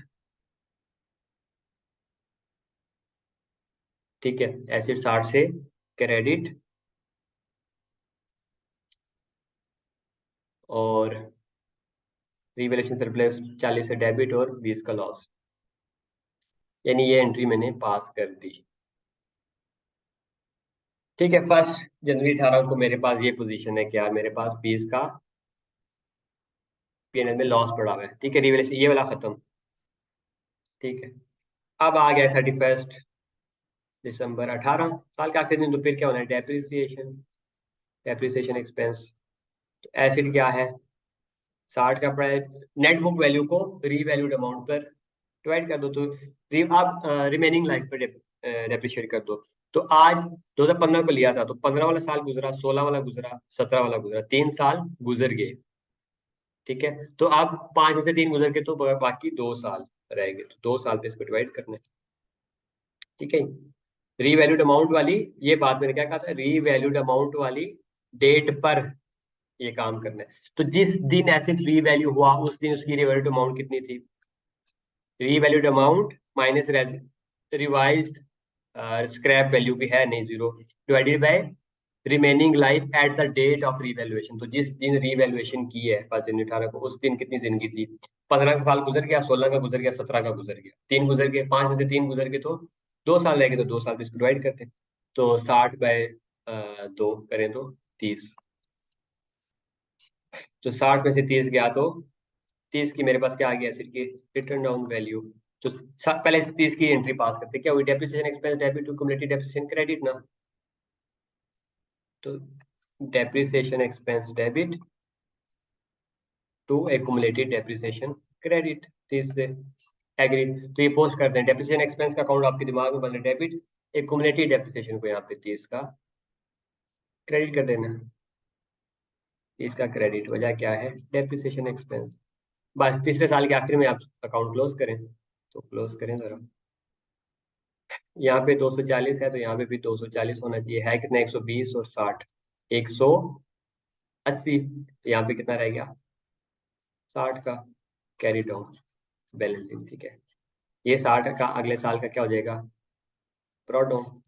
ठीक है, एसिड 60 से क्रेडिट, और रिवैल्यूएशन सरप्लस 40 से डेबिट, और 20 का लॉस, यानी ये एंट्री मैंने पास कर दी। ठीक है, 1 जनवरी 18 को मेरे पास ये पोजीशन है कि यार मेरे पास 20 का पीएनएल में लॉस पड़ा हुआ है। ठीक है, रिवैल्यूएशन ये वाला खत्म। ठीक है, अब आ गया 31 दिसंबर 18, साल के आखिरी दिन, तो फिर क्या होना है, डेप्रिसिएशन, डेप्रिसिएशन एक्सपेंस। एसिड क्या है 60 का प्राइस, नेट बुक वैल्यू को रीवैल्यूड अमाउंट पर डिवाइड कर दो, तो आप रिमेनिंग लाइफ पर डेप्रिशिएट कर दो। तो आज 2015 को लिया था, तो 15 वाला साल गुजरा, 16 वाला गुजरा, 17 वाला गुजरा, 3 साल गुजर गए। ठीक है, तो अब 5 में से 3 गुजर के तो बाकी 2 साल रह गए, तो 2 साल पे इसको डिवाइड करना है। ठीक है, रीवैल्यूड अमाउंट वाली, ये बात मैंने क्या कहा था, रीवैल्यूड अमाउंट वाली डेट पर ये काम करना है। तो जिस दिन एसेट रीवैल्यू हुआ उस दिन उसकी रीवैल्यूड अमाउंट कितनी थी, revalued amount minus revised scrap value भी है नहीं, 0, divided by remaining life at the date of revaluation. तो जिस दिन रीवैल्यूएशन की है 5 जनवरी 2018 को, उस दिन कितनी जिंदगी थी, 15 का साल गुजर गया, 16 का गुजर गया, 17 का गुजर गया, 3 गुजर गए, 5 में से 3 गुजर गए, तो 2 साल रह गए, तो 2 साल पे इसको डिवाइड करते हैं। तो 60/2 करें तो 30, तो 60 में से 30 गया, तो 30 की मेरे पास क्या आ गया, एसिड की रिटर्न डाउन वैल्यू। तो पहले इस 30 की एंट्री पास करते हैं, क्या हुई, depreciation expense debit to cumulative depreciation credit ना। तो depreciation expense debit to accumulated depreciation credit, 30 से एग्रीड। तो ये पोस्ट करते हैं, डेप्रिसिएशन एक्सपेंस का अकाउंट आपके दिमाग में बन रहा है डेबिट, एक्युमुलेटेड डेप्रिसिएशन को यहाँ पे 30 का क्रेडिट कर देना। इसका क्रेडिट, वजह क्या है, डेप्रिसिएशन एक्सपेंस। बस तीसरे साल के आखिर में आप अकाउंट क्लोज करें, तो क्लोज करें जरा। यहाँ पे 240 है, तो यहाँ पे भी 240 होना चाहिए, है कितना, 120 और 60, 180। तो यहाँ पे कितना रह गया, 60 का कैरी डाउन बैलेंसिंग। ठीक है, ये 60 का अगले साल का क्या हो जाएगा, ब्रॉड डाउन।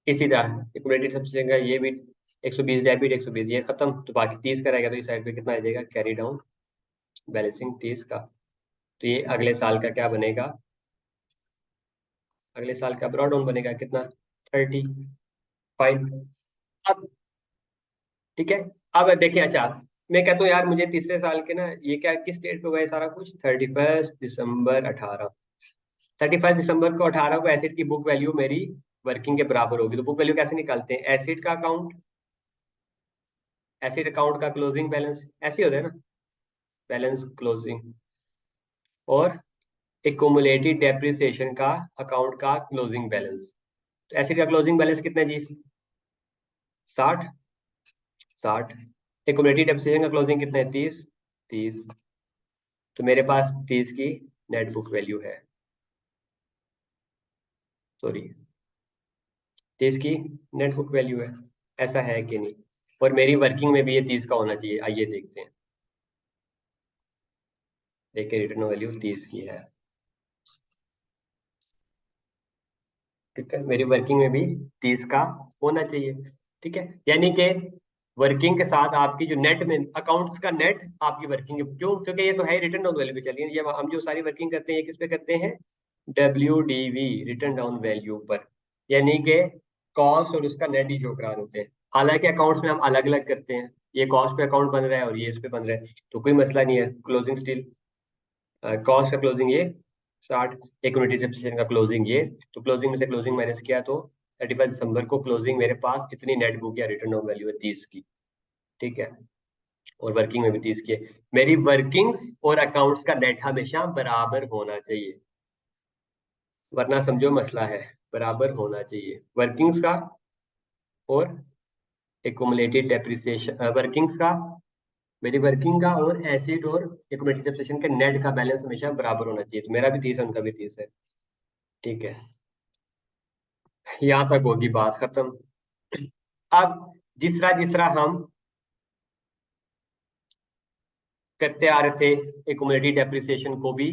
इसी तरह एक्यूमुलेटेड सब्सिडी का ये भी 120 डेबिट, 120 ये खत्म, तो बाकी 30 का रहेगा, तो इस साइड पे कितना आ जाएगा, कैरी डाउन बैलेंसिंग 30 का। तो ये अगले साल का क्या बनेगा, अगले साल का ब्रॉड डाउन बनेगा कितना, 35। अब ठीक है, अब देखिए, अच्छा मैं कहता हूँ यार, मुझे तीसरे साल के ना, ये क्या किस डेट पे हुआ है सारा कुछ, 31 दिसंबर 18। 31 दिसंबर को 18 को एसिड की बुक वैल्यू मेरी वर्किंग के बराबर होगी। तो बुक वैल्यू कैसे निकालते हैं, एसिड का अकाउंट, एसिड अकाउंट का क्लोजिंग बैलेंस, ऐसे होता है ना, बैलेंस क्लोजिंग, और एक्युमुलेटेड डेप्रिसिएशन का अकाउंट का क्लोजिंग बैलेंस। तो एसिड का क्लोजिंग बैलेंस कितना है जी, 60, 60। एक्युमुलेटेड डेप्रिसिएशन का क्लोजिंग कितना है, 30, 30। तो मेरे पास 30 की नेट बुक वैल्यू है, सॉरी 30 की नेट बुक वैल्यू है, ऐसा है कि नहीं, और मेरी वर्किंग में भी ये 30 का होना चाहिए। आइए देखते हैं, देखिए रिटर्न वैल्यू 30 की है। ठीक है, मेरी वर्किंग में भी 30 का होना चाहिए। ठीक है, यानी कि वर्किंग के साथ आपकी जो नेट में अकाउंट्स का नेट आपकी वर्किंग, क्यों, क्योंकि ये तो है रिटर्न डाउन वैल्यू पे चलिए, ये हम जो सारी वर्किंग करते हैं ये किस पे करते हैं, WDV रिटर्न डाउन वैल्यू पर, यानी कि कॉस्ट और उसका नेट ही शोकरान होते हैं। हालांकि अकाउंट्स में हम अलग अलग करते हैं, ये कॉस्ट पे अकाउंट बन रहा है और ये इस पे बन रहा है, तो कोई मसला नहीं है, क्लोजिंग स्टिल कॉस्ट का क्लोजिंग ये 60, इक्विटी डेप्रिसिएशन का क्लोजिंग ये, तो क्लोजिंग में से क्लोजिंग माइनस किया तो 31 दिसंबर को क्लोजिंग मेरे पास इतनी नेट बुक या रिटर्न ऑफ वैल्यू है 30 की। ठीक है, और वर्किंग में भी 30 की है। मेरी वर्किंग्स और अकाउंट्स का नेट हमेशा बराबर होना चाहिए, वरना समझो मसला है, बराबर होना चाहिए वर्किंग्स का और एक्युमुलेटेड डेप्रिसिएशन, वर्किंग्स का, मेरी वर्किंग का और एसिड और एक्युमुलेटेड डेप्रिसिएशन के नेट का बैलेंस हमेशा बराबर होना चाहिए। तो मेरा भी 30 है, उनका भी 30 है। ठीक है, यहाँ तक होगी बात खत्म। अब जिस तरह हम करते आ रहे थे एक्युमुलेटेड डेप्रिसिएशन को भी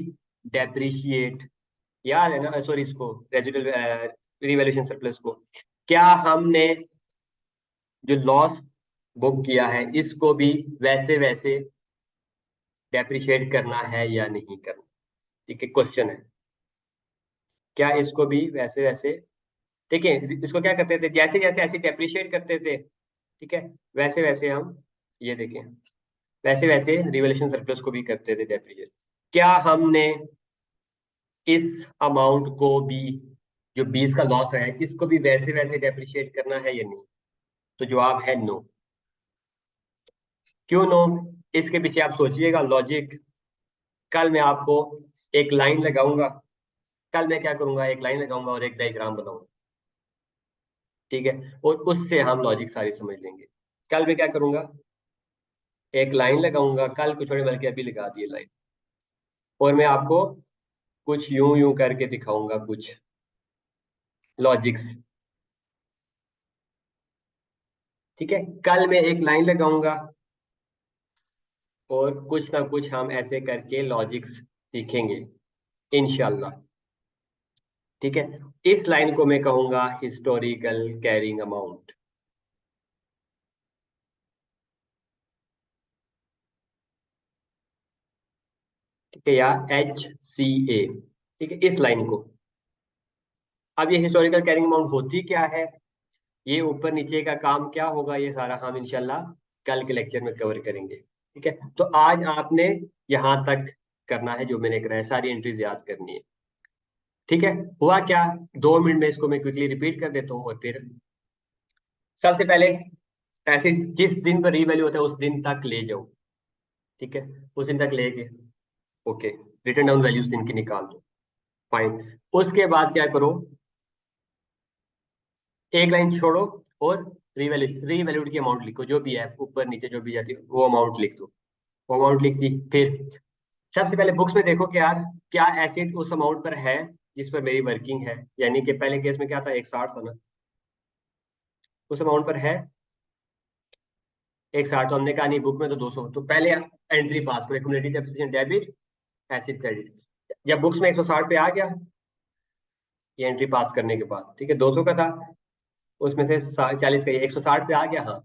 डेप्रिशिएट, याद है ना, सॉरी इसको रेजिडुअल रिवैल्यूएशन सरप्लस को, क्या हमने जो लॉस बुक किया है इसको भी वैसे वैसे डेप्रिशिएट करना है या नहीं करना। ठीक है, क्वेश्चन है, क्या इसको भी वैसे वैसे, देखिए इसको क्या करते थे, जैसे जैसे ऐसे डेप्रिशिएट करते थे, ठीक है, वैसे वैसे हम, ये देखें, वैसे वैसे रिवैल्यूएशन सरप्लस को भी करते थे डेप्रिशिएट। क्या हमने इस अमाउंट को भी, जो 20 का लॉस है, इसको भी वैसे वैसे डेप्रिशिएट करना है या नहीं, तो जवाब है नो। क्यों नो, इसके पीछे आप सोचिएगा लॉजिक, कल मैं आपको एक लाइन लगाऊंगा, कल मैं क्या करूंगा, एक लाइन लगाऊंगा और एक डायग्राम बनाऊंगा, ठीक है, और उससे हम लॉजिक सारी समझ लेंगे। कल मैं क्या करूंगा, एक लाइन लगाऊंगा, कल कुछ थोड़ी, बल्कि अभी लगा दिए लाइन, और मैं आपको कुछ यूं यूं करके दिखाऊंगा कुछ लॉजिक्स, ठीक है। कल मैं एक लाइन लगाऊंगा और कुछ ना कुछ हम ऐसे करके लॉजिक्स सीखेंगे इंशाल्लाह, ठीक है। इस लाइन को मैं कहूंगा हिस्टोरिकल कैरिंग अमाउंट, ठीक है, या HCA, ठीक है, इस लाइन को। अब ये हिस्टोरिकल कैरिंग अमाउंट होती क्या है, ये ऊपर नीचे का काम क्या होगा, ये सारा हम इंशाल्लाह कल के लेक्चर में कवर करेंगे, ठीक है। तो आज आपने यहां तक करना है जो मैंने कराया, सारी एंट्रीज याद करनी है, ठीक है। हुआ क्या, 2 मिनट में इसको मैं क्विकली रिपीट कर देता हूँ, और फिर सबसे पहले ऐसे जिस दिन पर रीवैल्यू होता है उस दिन तक ले जाओ, ठीक है, उस दिन तक लेके ओके, रिटर्न डाउन वैल्यूज दिन की निकाल दो, फाइन। उसके बाद क्या करो, एक लाइन छोड़ो और रीवैल्यूड की अमाउंट लिखो, जो भी है ऊपर नीचे जो भी जाती है वो अमाउंट लिख दो, वो अमाउंट लिख दी। फिर सबसे पहले बुक्स में देखो कि यार क्या एसिड उस अमाउंट पर है जिस पर मेरी वर्किंग है, यानी कि पहले केस में क्या था, 160 था ना, उस अमाउंट पर है 160, तो हमने कहा नहीं बुक में तो 200, तो पहले एंट्री पास करो, accumulated depreciation debit, asset credit. जब बुक्स में 160 पे आ गया ये एंट्री पास करने के बाद, ठीक है, 200 का था, उसमें से 40 का, 160 पे आ गया, हाँ।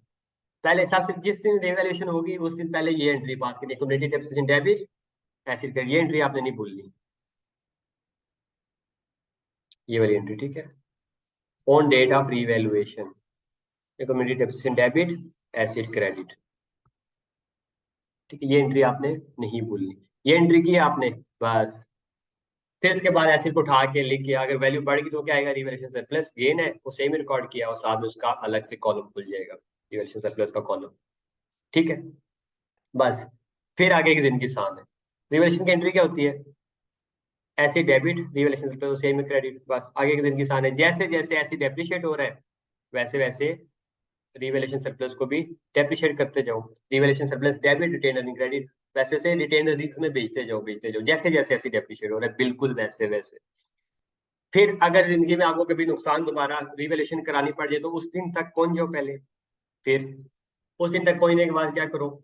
पहले सबसे जिस दिन रिवैल्यूएशन होगी उस दिन पहले ये एंट्री पास करनी, accumulated depreciation debit, asset credit, ये एंट्री आपने नहीं भूलनी, ये वाली एंट्री, ठीक है। On date of revaluation, accumulated depreciation debit, asset credit, ठीक है, ये एंट्री आपने नहीं भूलनी, ये एंट्री की आपने, बस। फिर इसके बाद एसिड को उठा के लिख के, अगर वैल्यू बढ़ गई तो क्या आएगा, रिवैल्यूएशन सरप्लस गेन है वो सेम रिकॉर्ड किया, और साथ में उसका अलग से कॉलम खुल जाएगा, रिवैल्यूएशन सरप्लस का कॉलम, ठीक है, बस। फिर आगे की जिंदगी आसान है। रिवैल्यूएशन की एंट्री क्या होती है, asset debit, revaluation surplus same credit, बस आगे की जिंदगी आसान है। जैसे जैसे एसिड डेप्रिशिएट हो रहा है वैसे वैसे रिवैल्यूएशन सरप्लस को भी डेप्रिशिएट करते जाओ, revaluation surplus debit, retained earning credit, वैसे से रिटेन अर्निंग्स में बेचते जाओ जैसे जैसे ऐसी डेप्रिशिएट हो रहा है, बिल्कुल वैसे वैसे। फिर अगर जिंदगी में आपको कभी नुकसान दोबारा रिवैल्यूएशन करानी पड़ जाए तो उस दिन तक पहुंच जाओ पहले, फिर उस दिन तक पहुंचने के बाद क्या करो,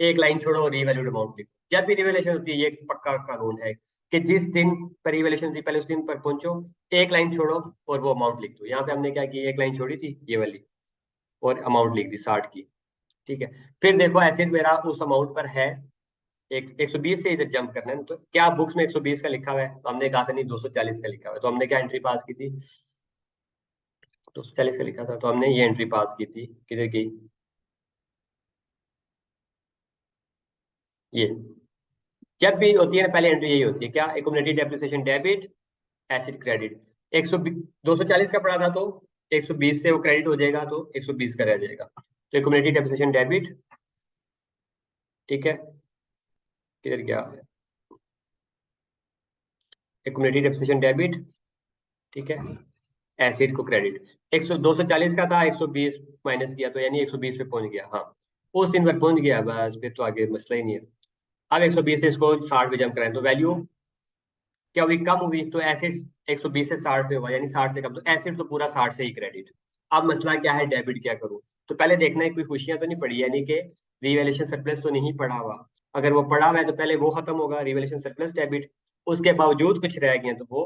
एक लाइन छोड़ो और रिवैल्यूड अमाउंट लिखो। जब भी रिवैल्यूएशन होती है ये एक पक्का कानून है कि जिस दिन पर रिवैल्यूएशन होती है पहले उस दिन पर पहुंचो, एक लाइन छोड़ो और वो अमाउंट लिख दो। यहाँ पे हमने क्या किया, एक लाइन छोड़ी थी ये वाली, और अमाउंट लिख दी 60 की, ठीक है। फिर देखो एसिड मेरा उस अमाउंट पर है, एक 120 से इधर जंप करना है, तो क्या बुक्स में 120 का लिखा हुआ है, तो हमने कहा था नहीं 240 का लिखा हुआ है, तो हमने क्या एंट्री पास की थी, 240 का लिखा था, तो हमने ये एंट्री पास की थी, किधर की, ये। जब भी होती है ना पहले एंट्री यही होती है, क्या, accumulated depreciation debit, asset credit. 100 240 का पड़ा था तो 120 से वो क्रेडिट हो जाएगा तो 120 का रह जाएगा, तो एक्यूमुलेटेड डेप्रिसिएशन डेबिट, ठीक है, किधर गया, एक्यूमुलेटेड डेप्रिसिएशन डेबिट, ठीक है, एसिड को क्रेडिट। 100 240 का था, 120 माइनस किया तो यानी 120 पे पहुंच गया, हाँ, उस दिन पर पहुंच गया, बस फिर तो आगे मसला ही नहीं है। अब 120 से इसको 60 पे जंप कराएं तो वैल्यू क्या हुई, कम हुई, तो एसिड 120 से 60 पे हुआ, यानी 60 से कम, तो एसिड तो पूरा 60 से ही क्रेडिट। अब मसला क्या है, डेबिट क्या करूं, तो पहले देखना है कोई खुशियां तो नहीं पड़ी, यानी कि रिवैल्यूएशन सरप्लस तो नहीं पड़ा हुआ। अगर वो पड़ा हुआ है तो पहले वो खत्म होगा, रिवैल्यूएशन सरप्लस डेबिट, उसके बावजूद कुछ रह गए तो वो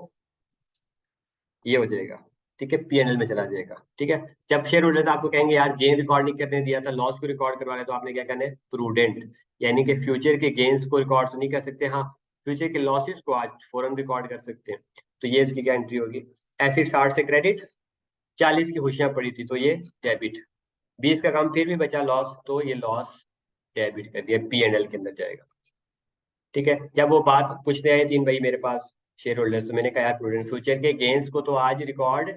ये हो जाएगा, ठीक है, पीएनएल में चला जाएगा, ठीक है। जब शेयर होल्डर्स आपको कहेंगे यार गेन रिकॉर्ड नहीं करने दिया था, लॉस को रिकॉर्ड करवा रहे, तो आपने क्या करना है, प्रूडेंट, यानी कि फ्यूचर के गेन्स को रिकॉर्ड तो नहीं कर सकते, हाँ, फ्यूचर के लॉसेस को आज फौरन रिकॉर्ड कर सकते हैं। तो ये इसकी क्या एंट्री होगी, एसिड 60 से क्रेडिट, 40 की खुशियां पड़ी थी तो ये डेबिट, 20 का काम फिर भी बचा लॉस, तो ये लॉस डेबिट कर दिया, पीएनएल के अंदर जाएगा, ठीक है। जब वो बात पूछने आए 3 भाई मेरे पास शेयर होल्डर्स, तो मैंने कहा यार प्रूडेंट, फ्यूचर के गेन्स को तो आज रिकॉर्ड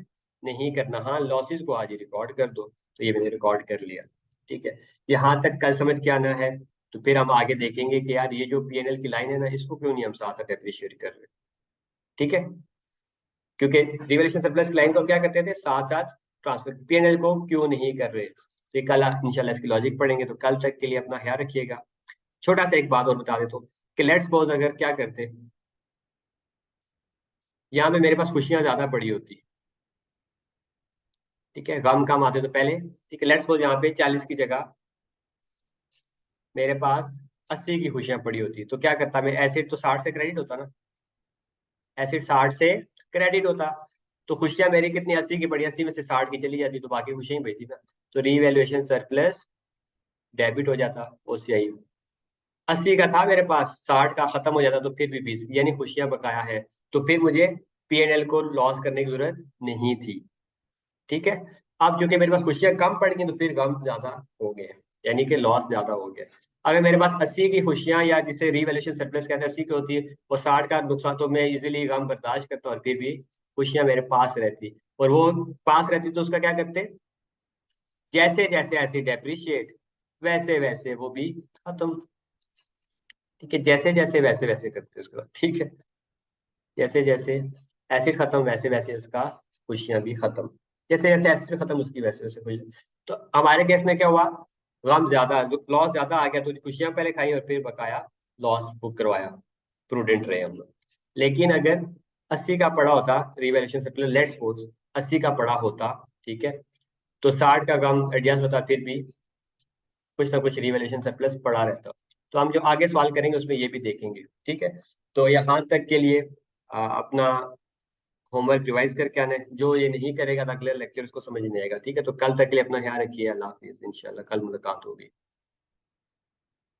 नहीं करना, हाँ लॉसेस को आज ही रिकॉर्ड कर दो, तो ये मैंने रिकॉर्ड कर लिया, ठीक है। यहाँ तक कल समझ के आना है, तो फिर हम आगे देखेंगे कि यार ये जो पीएनएल की लाइन है ना, इसको क्यों नहीं हम साथ साथ अप्रिशिएट कर रहे, ठीक है। क्योंकि रिवैल्यूएशन सरप्लस क्लाइंट को क्या करते थे, साथ साथ ट्रांसफर। पीएनएल को क्यों नहीं कर रहे, तो कल इंशाल्लाह इसकी लॉजिक पढ़ेंगे, तो कल तक के लिए अपना ख्याल रखिएगा। छोटा सा एक बात और बता देता हूँ कि लेट्स सपोज अगर क्या करते, यहाँ पे मेरे पास खुशियां ज्यादा पड़ी होती, ठीक है, गम कम आते तो पहले, ठीक है, लेट्स सपोज यहाँ पे 40 की जगह मेरे पास 80 की खुशियां पड़ी होती, तो क्या करता मैं, एसिड तो 60 से क्रेडिट होता ना, एसिड 60 से क्रेडिट होता, तो खुशियां मेरी कितनी 80 की पड़ी, 80 में से 60 की चली जाती, तो बाकी खुशियां ही बची ना, तो रीवैल्यूएशन सरप्लस डेबिट हो जाता ओसीआई। 80 का था मेरे पास, 60 का खत्म हो जाता, तो फिर भी 20 यानी खुशियां बकाया है, तो फिर मुझे पीएनएल को लॉस करने की जरूरत नहीं थी, ठीक है। अब क्योंकि मेरे पास खुशियां कम पड़ गई, तो फिर गम ज्यादा हो गए, यानी कि लॉस ज्यादा हो गया। अगर मेरे पास 80 की खुशियां, या जिसे रीवैल्यूएशन सरप्लस कहते हैं, 80 की होती है, और 60 का नुकसान, तो मैं इजीली गम बर्दाश्त करता और फिर भी खुशियां मेरे पास रहती, और वो पास रहती, तो उसका क्या करते, जैसे जैसे एसिड डेप्रिशिएट वैसे वैसे वो भी खत्म, ठीक है, जैसे जैसे वैसे वैसे करते उसके बाद, ठीक है, जैसे जैसे एसिड खत्म वैसे वैसे उसका खुशियां भी खत्म, जैसे जैसे एसिड खत्म उसकी वैसे वैसे खुशी। तो हमारे केस में क्या हुआ, गम ज्यादा, लॉस ज्यादा आ गया, तो खुशियां पहले खाई और फिर बकाया लॉस बुक करवाया, प्रूडेंट रहे हम लोग। लेकिन अगर 80 का पड़ा होता रिवैल्यूएशन से पहले, लेट्स सपोज 80 का पड़ा होता, ठीक है, तो 60 का गम एडजस्ट होता, फिर भी कुछ ना कुछ रिवैल्यूएशन सरप्लस पड़ा रहता। तो हम जो आगे सवाल करेंगे उसमें ये भी देखेंगे, ठीक है। तो यहाँ तक के लिए अपना होमवर्क रिवाइज करके आना है, जो ये नहीं करेगा तो अगले लेक्चर उसको समझ नहीं आएगा, ठीक है। तो कल तक के लिए अपना ख्याल रखिए, अल्लाह हाफिज, इंशाल्लाह कल मुलाकात होगी।